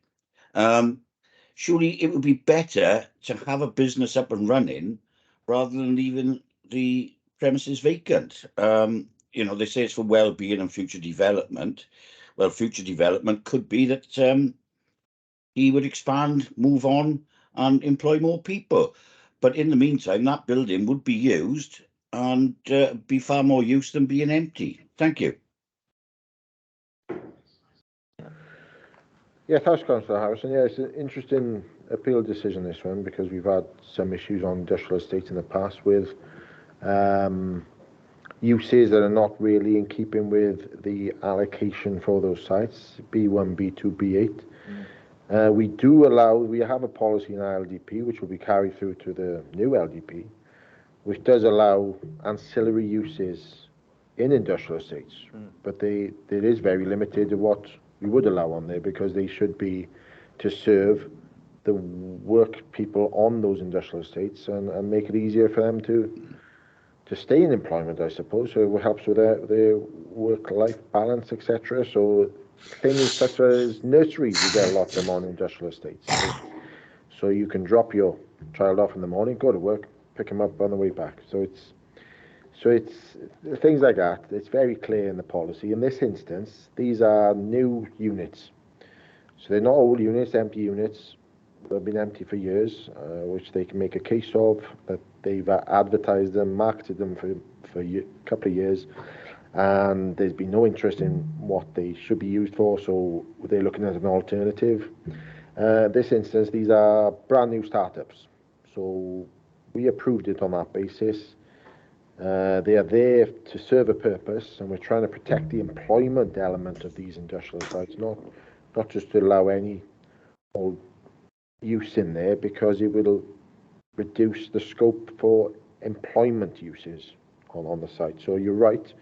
Surely it would be better to have a business up and running rather than leaving the premises vacant. They say it's for well-being and future development. Well, future development could be that he would expand, move on, and employ more people. But in the meantime, that building would be used and be far more use than being empty. Thank you. Yeah, thanks, Councillor Harrison. Yeah, it's an interesting appeal decision, this one, because we've had some issues on industrial estates in the past with uses that are not really in keeping with the allocation for those sites, B1, B2, B8. We have a policy in our LDP, which will be carried through to the new LDP, which does allow ancillary uses in industrial estates, but it is very limited to what we would allow on there, because they should be to serve the work people on those industrial estates and make it easier for them to stay in employment, I suppose. So it helps with their work-life balance, etc. So things such as nurseries, you get a lot of them on industrial estates. So you can drop your child off in the morning, go to work, pick them up on the way back. So it's things like that. It's very clear in the policy. In this instance, these are new units. So they're not old units, empty units. They've been empty for years, which they can make a case of, that they've advertised them, marketed them for a couple of years, and there's been no interest in what they should be used for, so they're looking at an alternative. This instance, these are brand new startups, so we approved it on that basis. They are there to serve a purpose, and we're trying to protect the employment element of these industrial sites, not just to allow any old use in there, because it will reduce the scope for employment uses on the site. So you're right,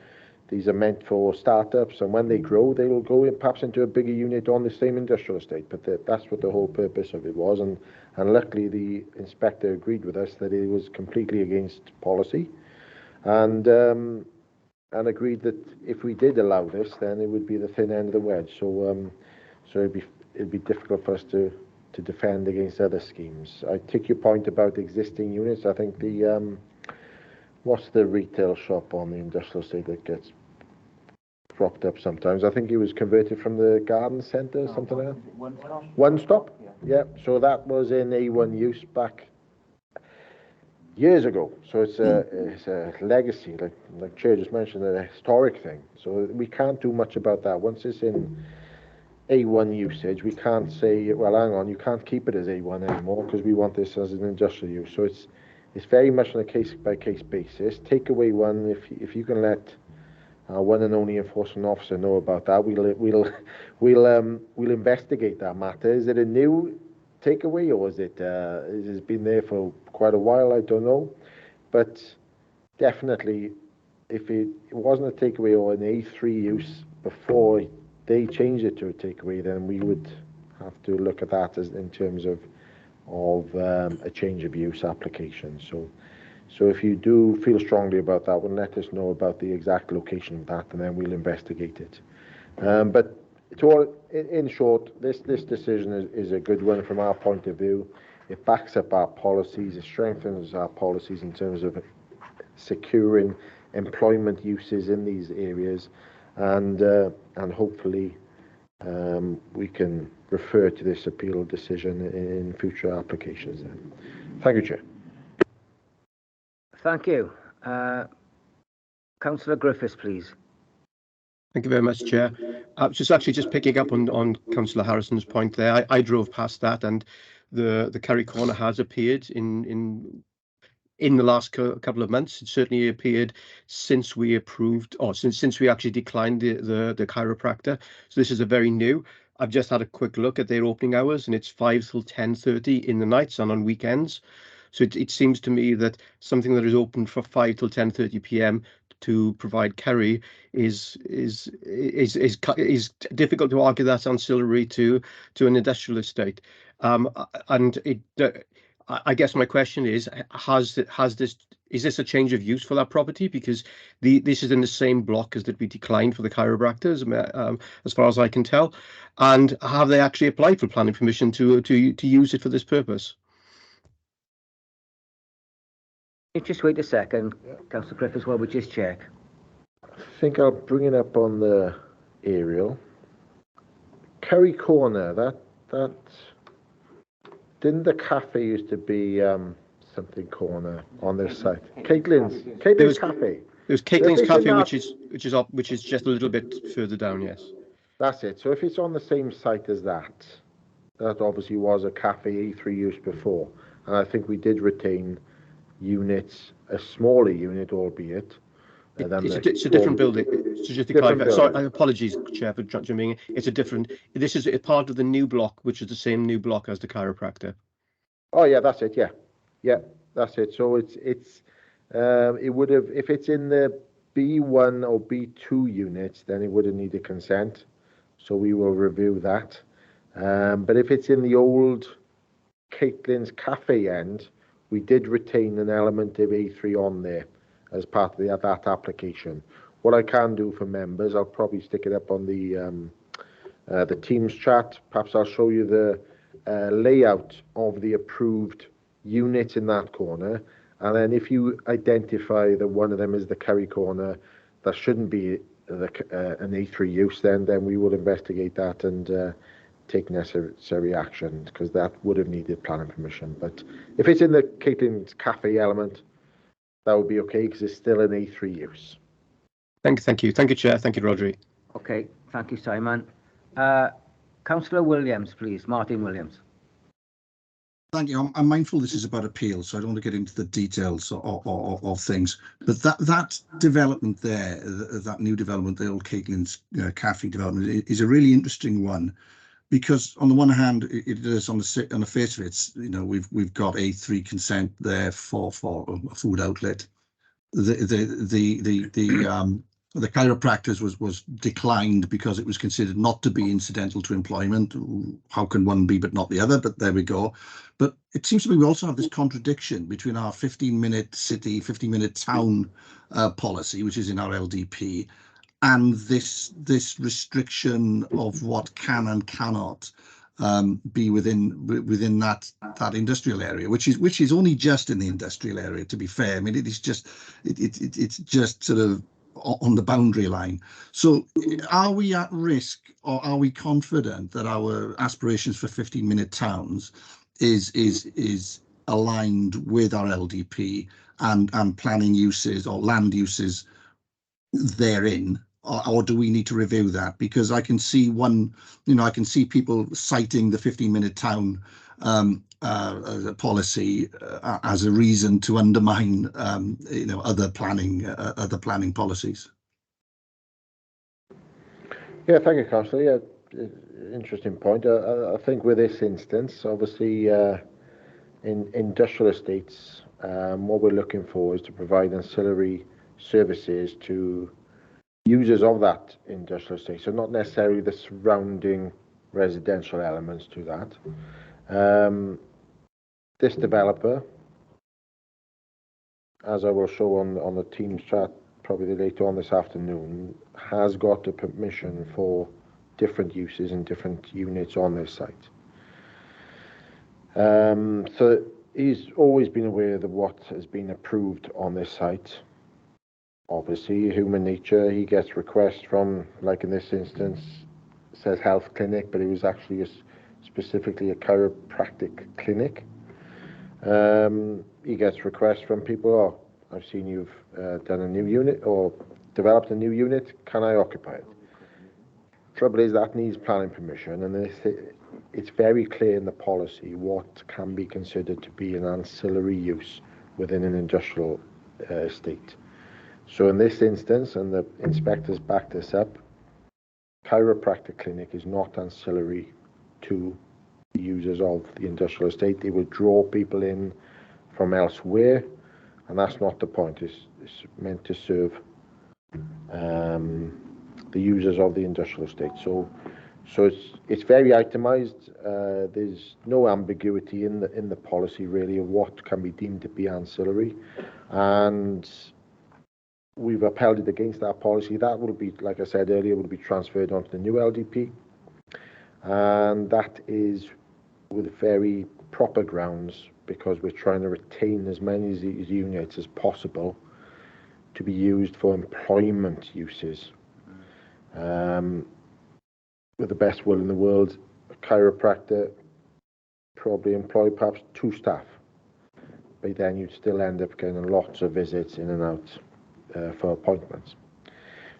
these are meant for startups, and when they grow, they will go perhaps into a bigger unit on the same industrial estate. But that's what the whole purpose of it was, and luckily the inspector agreed with us that it was completely against policy, and agreed that if we did allow this, then it would be the thin end of the wedge. So it'd be difficult for us to defend against other schemes. I take your point about existing units. I think the what's the retail shop on the industrial estate that gets propped up sometimes? I think it was converted from the garden centre, something like that. One Stop? Yeah. So that was in A1 use back years ago. So it's a legacy, like Chair just mentioned, a historic thing. So we can't do much about that. Once it's in A1 usage, we can't say, well, hang on, you can't keep it as A1 anymore because we want this as an industrial use. So it's very much on a case-by-case basis. Take away one, if you can let one and only enforcement officer know about that, we'll investigate that matter. Is it a new takeaway, or is it's been there for quite a while? I don't know, but definitely, if it wasn't a takeaway or an A3 use before they changed it to a takeaway, then we would have to look at that as in terms of a change of use application. So if you do feel strongly about that one, let us know about the exact location of that, and then we'll investigate it. But in short, this decision is a good one from our point of view. It backs up our policies, it strengthens our policies in terms of securing employment uses in these areas, and hopefully we can refer to this appeal decision in future applications. Thank you, Chair. Thank you. Councillor Griffiths, please. Thank you very much, Chair. Just picking up on Councillor Harrison's point there. I drove past that, and the Kerry Corner has appeared in the last couple of months. It certainly appeared since we approved, or since we actually declined the chiropractor. So this is a very new. I've just had a quick look at their opening hours, and it's 5 till 10:30 in the nights and on weekends. So it seems to me that something that is open for 5 till 10:30 p.m. to provide Kerry is difficult to argue that's ancillary to an industrial estate. I guess my question is, is this a change of use for that property? Because this is in the same block as that we declined for the chiropractors, as far as I can tell. And have they actually applied for planning permission to use it for this purpose? Just wait a second, Councillor Griffiths, while we just check. I think I'll bring it up on the aerial. Kerry Corner, that didn't the cafe used to be something corner on this site? Caitlin's Cafe. There's Caitlin's Cafe, which is just a little bit further down. Yes. That's it. So if it's on the same site as that obviously was a cafe A3 use before, and I think we did retain units, a smaller unit, albeit. It's a different building. So just to clarify, sorry, apologies, Chair, for jumping in. It's a different. This is a part of the new block, which is the same new block as the chiropractor. Oh yeah, that's it. Yeah, that's it. So it would have, if it's in the B1 or B2 units, then it would have needed consent. So we will review that. But if it's in the old Caitlin's Cafe end, we did retain an element of A3 on there as part of that application. What I can do for members, I'll probably stick it up on the Teams chat. Perhaps I'll show you the layout of the approved unit in that corner. And then if you identify that one of them is the curry corner, that shouldn't be an A3 use, then we will investigate that and take necessary action, because that would have needed planning permission. But if it's in the Caitlin's Cafe element, that would be okay, because it's still an A3 use. Thank you, Chair. Thank you, Rodri. Okay, thank you, Simon. Councillor Williams, please. Martin Williams. Thank you. I'm mindful this is about appeal, so I don't want to get into the details of things. But that development there, that new development, the old Caitlin's Cafe development, is a really interesting one, because on the one hand, it is on the face of it, we've got A3 consent there for a food outlet. The chiropractors was declined because it was considered not to be incidental to employment. How can one be but not the other? But there we go. But it seems to me we also have this contradiction between our 15-minute city, 15-minute town policy, which is in our LDP, and this restriction of what can and cannot be within that industrial area, which is only just in the industrial area, to be fair. I mean, it's just sort of on the boundary line. So are we at risk, or are we confident that our aspirations for 15-minute towns is aligned with our LDP and planning uses or land uses therein? Or do we need to review that? Because I can see I can see people citing the 15-minute town policy as a reason to undermine, other planning policies. Yeah, thank you, Councillor. Yeah, interesting point. I think with this instance, obviously, in industrial estates, what we're looking for is to provide ancillary services to users of that industrial estate, so not necessarily the surrounding residential elements to that. This developer, as I will show on the Teams chat probably later on this afternoon, has got the permission for different uses and different units on this site. So he's always been aware of what has been approved on this site. Obviously, human nature, he gets requests from, like in this instance, it says health clinic, but it was actually specifically a chiropractic clinic. He gets requests from people, I've seen you've done a new unit or developed a new unit, can I occupy it? Trouble is that needs planning permission, and it's very clear in the policy what can be considered to be an ancillary use within an industrial estate. So in this instance, and the inspectors backed this up, chiropractic clinic is not ancillary to the users of the industrial estate. They will draw people in from elsewhere, and that's not the point. It's meant to serve the users of the industrial estate. So it's very itemized. There's no ambiguity in the policy really of what can be deemed to be ancillary, and we've upheld it against that policy. That will be, like I said earlier, will be transferred onto the new LDP, and that is with very proper grounds, because we're trying to retain as many of these units as possible to be used for employment uses. With the best will in the world, a chiropractor probably employ perhaps 2 staff, but then you'd still end up getting lots of visits in and out for appointments.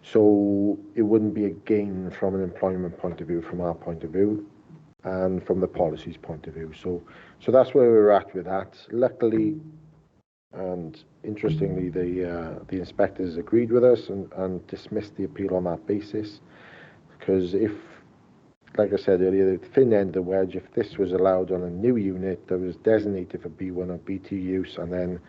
So it wouldn't be a gain from an employment point of view, from our point of view, and from the policy's point of view. So that's where we're at with that. Luckily, and interestingly, the inspectors agreed with us and dismissed the appeal on that basis. Because if, like I said earlier, the thin end of the wedge, if this was allowed on a new unit that was designated for B1 or B2 use and then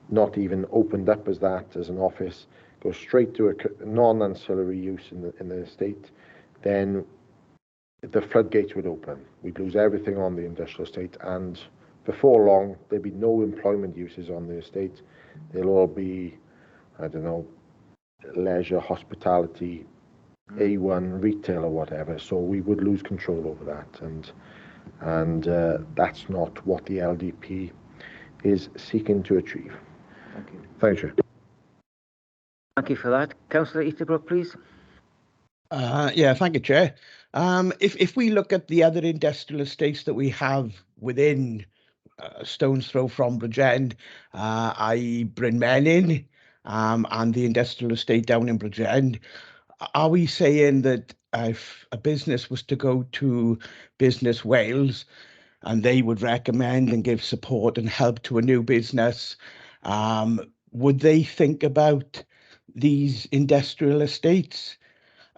not even opened up as that, as an office, go straight to a non-ancillary use in the estate, then the floodgates would open. We'd lose everything on the industrial estate, and before long, there'd be no employment uses on the estate. They'll all be, I don't know, leisure, hospitality, A1, retail or whatever. So we would lose control over that, and that's not what the LDP is seeking to achieve. Thank you. Thank you. Thank you for that. Councillor Easterbrook, please. Yeah, thank you, Chair. If we look at the other industrial estates that we have within stone's throw from Bridgend, i.e. Bryn Melyn, and the industrial estate down in Bridgend, are we saying that if a business was to go to Business Wales and they would recommend and give support and help to a new business, would they think about these industrial estates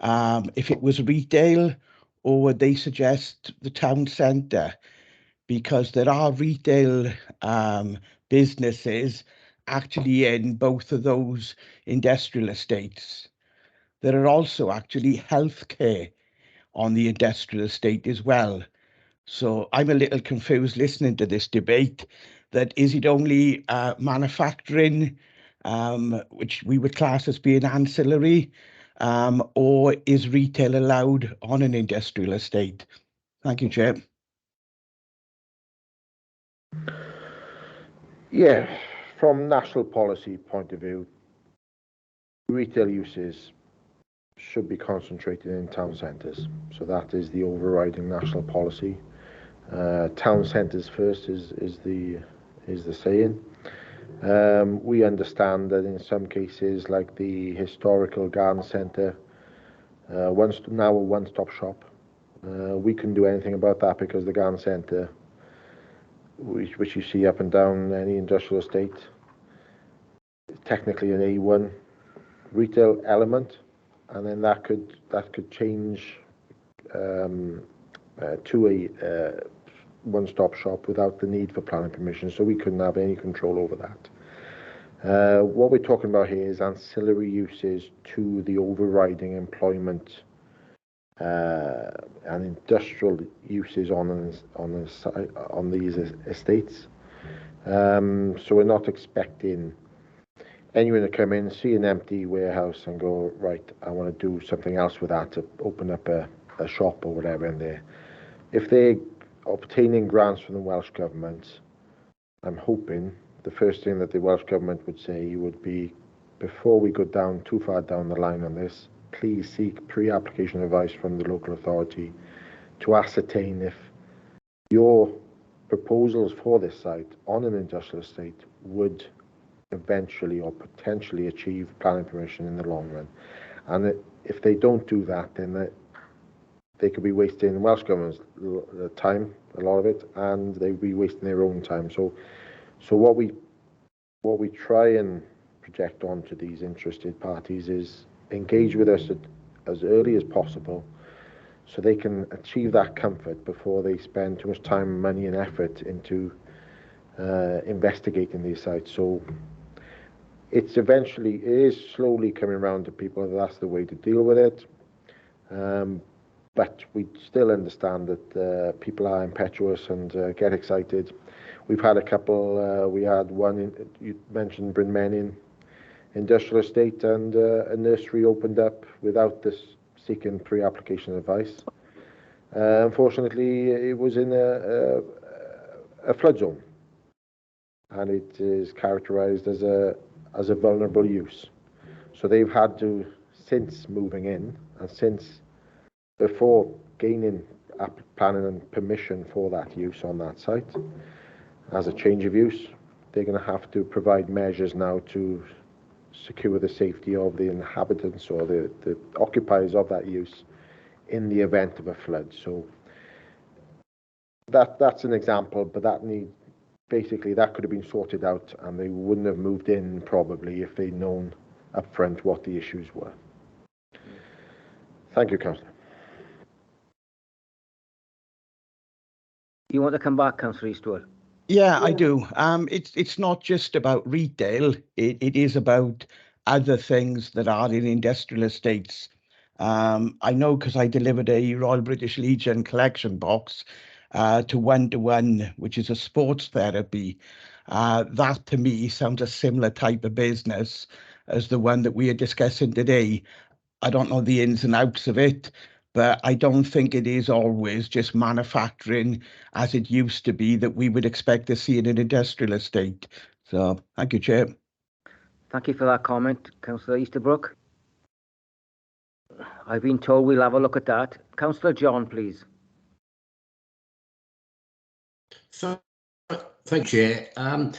if it was retail, or would they suggest the town centre? Because there are retail businesses actually in both of those industrial estates. There are also actually healthcare on the industrial estate as well. So I'm a little confused listening to this debate, that is it only manufacturing, which we would class as being ancillary, or is retail allowed on an industrial estate? Thank you, Chair. Yeah, from national policy point of view, retail uses should be concentrated in town centres. So that is the overriding national policy. Town centres first is the saying. We understand that in some cases, like the historical garden centre, now a one-stop shop, we couldn't do anything about that because the garden centre, which you see up and down any industrial estate, is technically an A1 retail element, and then that could change to a one-stop shop without the need for planning permission. So we couldn't have any control over that. What we're talking about here is ancillary uses to the overriding employment and industrial uses on these estates. So we're not expecting anyone to come in, see an empty warehouse and go, right, I want to do something else with that, to open up a shop or whatever in there. If they're obtaining grants from the Welsh Government, I'm hoping the first thing that the Welsh Government would say would be, before we go down too far down the line on this, please seek pre-application advice from the local authority to ascertain if your proposals for this site on an industrial estate would eventually or potentially achieve planning permission in the long run. And if they don't do that, then they could be wasting the Welsh Government's time, a lot of it, and they'd be wasting their own time. So what we try and project onto these interested parties is engage with us as early as possible, so they can achieve that comfort before they spend too much time, money and effort into investigating these sites. So it is slowly coming around to people that that's the way to deal with it. But we still understand that people are impetuous and get excited. We've had a couple, we had one, you mentioned Bryn Melyn industrial estate, and a nursery opened up without this seeking pre-application advice. Unfortunately, it was in a flood zone, and it is characterised as a vulnerable use. So they've had to, since moving in, and since before gaining planning and permission for that use on that site, as a change of use, they're going to have to provide measures now to secure the safety of the inhabitants or the occupiers of that use in the event of a flood. So that's an example, but basically that could have been sorted out, and they wouldn't have moved in probably if they'd known up front what the issues were. Thank you, Councillor. You want to come back, Councillor Eastwood? Yeah, I do. It's not just about retail. It is about other things that are in industrial estates. I know because I delivered a Royal British Legion collection box to One-to-One, which is a sports therapy. That to me sounds a similar type of business as the one that we are discussing today. I don't know the ins and outs of it, but I don't think it is always just manufacturing as it used to be that we would expect to see in an industrial estate. So thank you, Chair. Thank you for that comment, Councillor Easterbrook. I've been told we'll have a look at that. Councillor John, please. Thank you, Chair.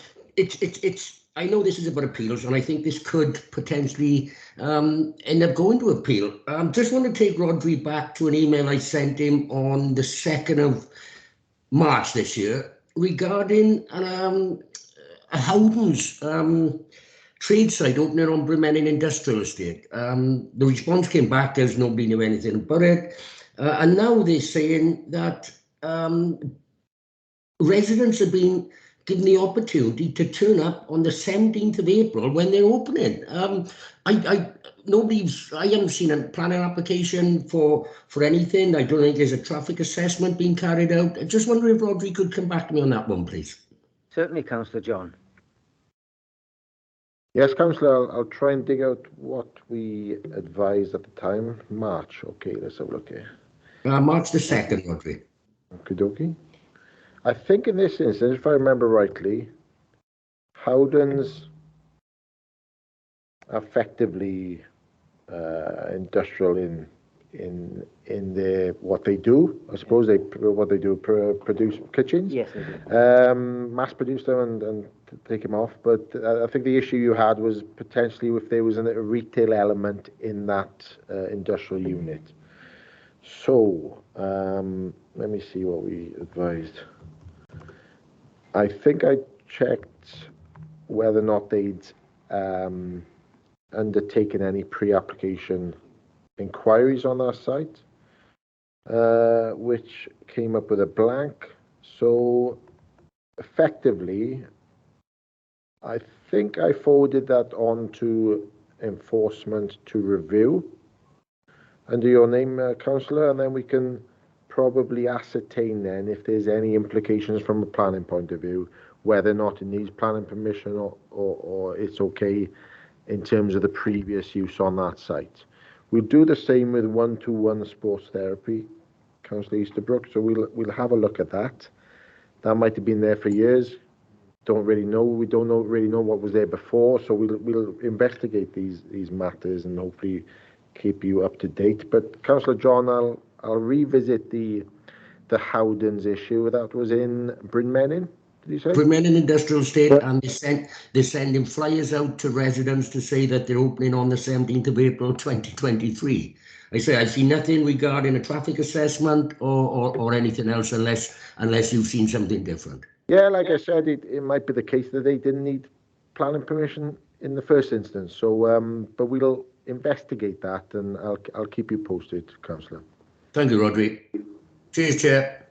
I know this is about appeals, and I think this could potentially end up going to appeal. Just want to take Rodri back to an email I sent him on the 2nd of March this year regarding a Howdens trade site opening on Bremennin Industrial Estate. The response came back, there's nobody knew anything about it. And now they're saying that residents have been given the opportunity to turn up on the 17th of April when they're opening. I haven't seen a planning application for anything. I don't think there's a traffic assessment being carried out. I just wonder if Rodri could come back to me on that one, please. Certainly, Councillor John. Yes, Councillor, I'll try and dig out what we advised at the time. March, okay, let's have a look here. March the 2nd, Rodri. Okie dokie. I think in this instance, if I remember rightly, Howdens effectively industrial in their what they do. I suppose what they do produce kitchens. Yes, they do. Mass produce them and take them off. But I think the issue you had was potentially if there was a retail element in that industrial unit. So let me see what we advised. I think I checked whether or not they'd undertaken any pre-application inquiries on our site, which came up with a blank. So effectively, I think I forwarded that on to enforcement to review under your name, Councillor, and then we can probably ascertain then if there's any implications from a planning point of view, whether or not it needs planning permission or it's okay in terms of the previous use on that site. We'll do the same with One-to-One sports therapy, Councillor Easterbrook, so we'll have a look at that. That might have been there for years. Don't really know. We don't really know what was there before, so we'll investigate these matters and hopefully keep you up to date. But Councillor John, I'll revisit the Howdens issue. That was in Bryn Menyn, did you say? Bryn Menyn Industrial Estate, and they're sending flyers out to residents to say that they're opening on the 17th of April 2023. I say I see nothing regarding a traffic assessment or anything else unless you've seen something different. Yeah, like I said, it might be the case that they didn't need planning permission in the first instance. So, but we'll investigate that, and I'll keep you posted, Councillor. Thank you, Rodri. Cheers, Chair.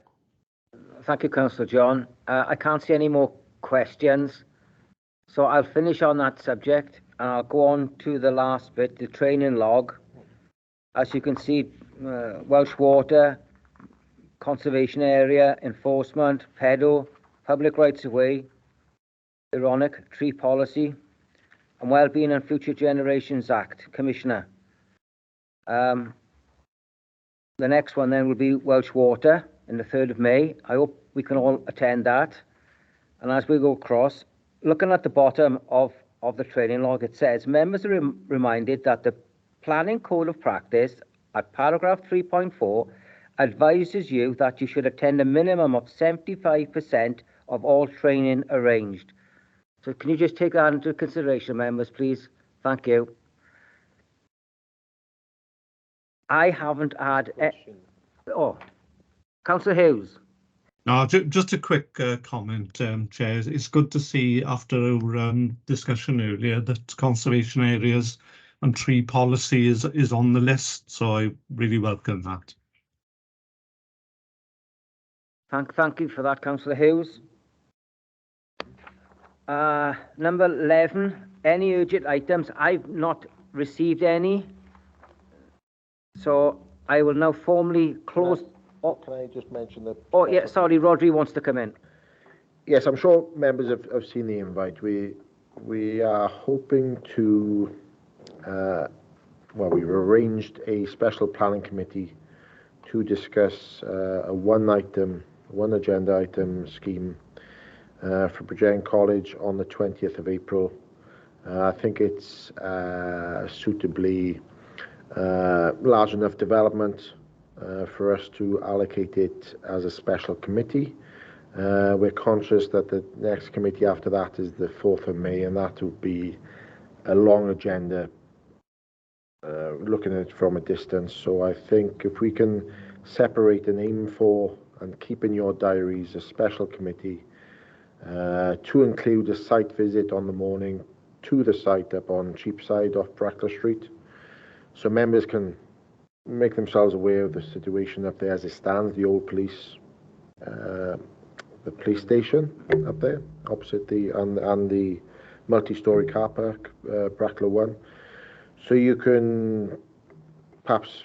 Thank you, Councillor John. I can't see any more questions, so I'll finish on that subject, and I'll go on to the last bit, the training log. As you can see, Welsh Water, Conservation Area, Enforcement, PEDO, Public Rights of Way, Ironic, Tree Policy, and Wellbeing and Future Generations Act, Commissioner. The next one then will be Welsh Water on the 3rd of May. I hope we can all attend that. And as we go across, looking at the bottom of the training log, it says, members are reminded that the Planning Code of Practice at paragraph 3.4 advises you that you should attend a minimum of 75% of all training arranged. So can you just take that into consideration, members, please, Thank you. I haven't had... Oh, Councillor Hughes. No, just a quick comment, Chair. It's good to see after our discussion earlier that conservation areas and tree policy is on the list, so I really welcome that. Thank you for that, Councillor Hughes. Number 11, any urgent items? I've not received any, so I will now formally close. Can I just mention that? Oh, yeah, sorry, Rodri wants to come in. Yes, I'm sure members have seen the invite. We are hoping to, well, we've arranged a special planning committee to discuss a one agenda item scheme for Bridgend College on the 20th of April. I think it's suitably large enough development for us to allocate it as a special committee. We're conscious that the next committee after that is the 4th of May, and that would be a long agenda looking at it from a distance. So I think if we can separate and aim for and keep in your diaries a special committee to include a site visit on the morning to the site up on Cheapside off Brackler Street, so members can make themselves aware of the situation up there as it stands, the old police station up there opposite and the multi-storey car park, Brackler 1. So you can perhaps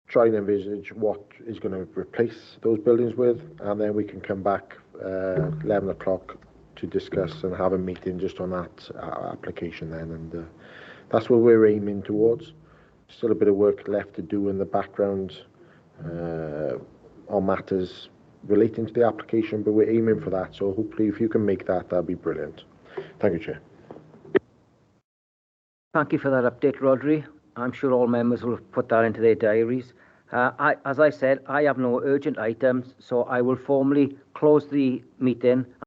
try and envisage what is going to replace those buildings with, and then we can come back 11 o'clock to discuss and have a meeting just on that application then, and that's what we're aiming towards. Still a bit of work left to do in the background on matters relating to the application, but we're aiming for that. So hopefully if you can make that, that'd be brilliant. Thank you, Chair. Thank you for that update, Rodri. I'm sure all members will put that into their diaries. As I said, I have no urgent items, so I will formally close the meeting.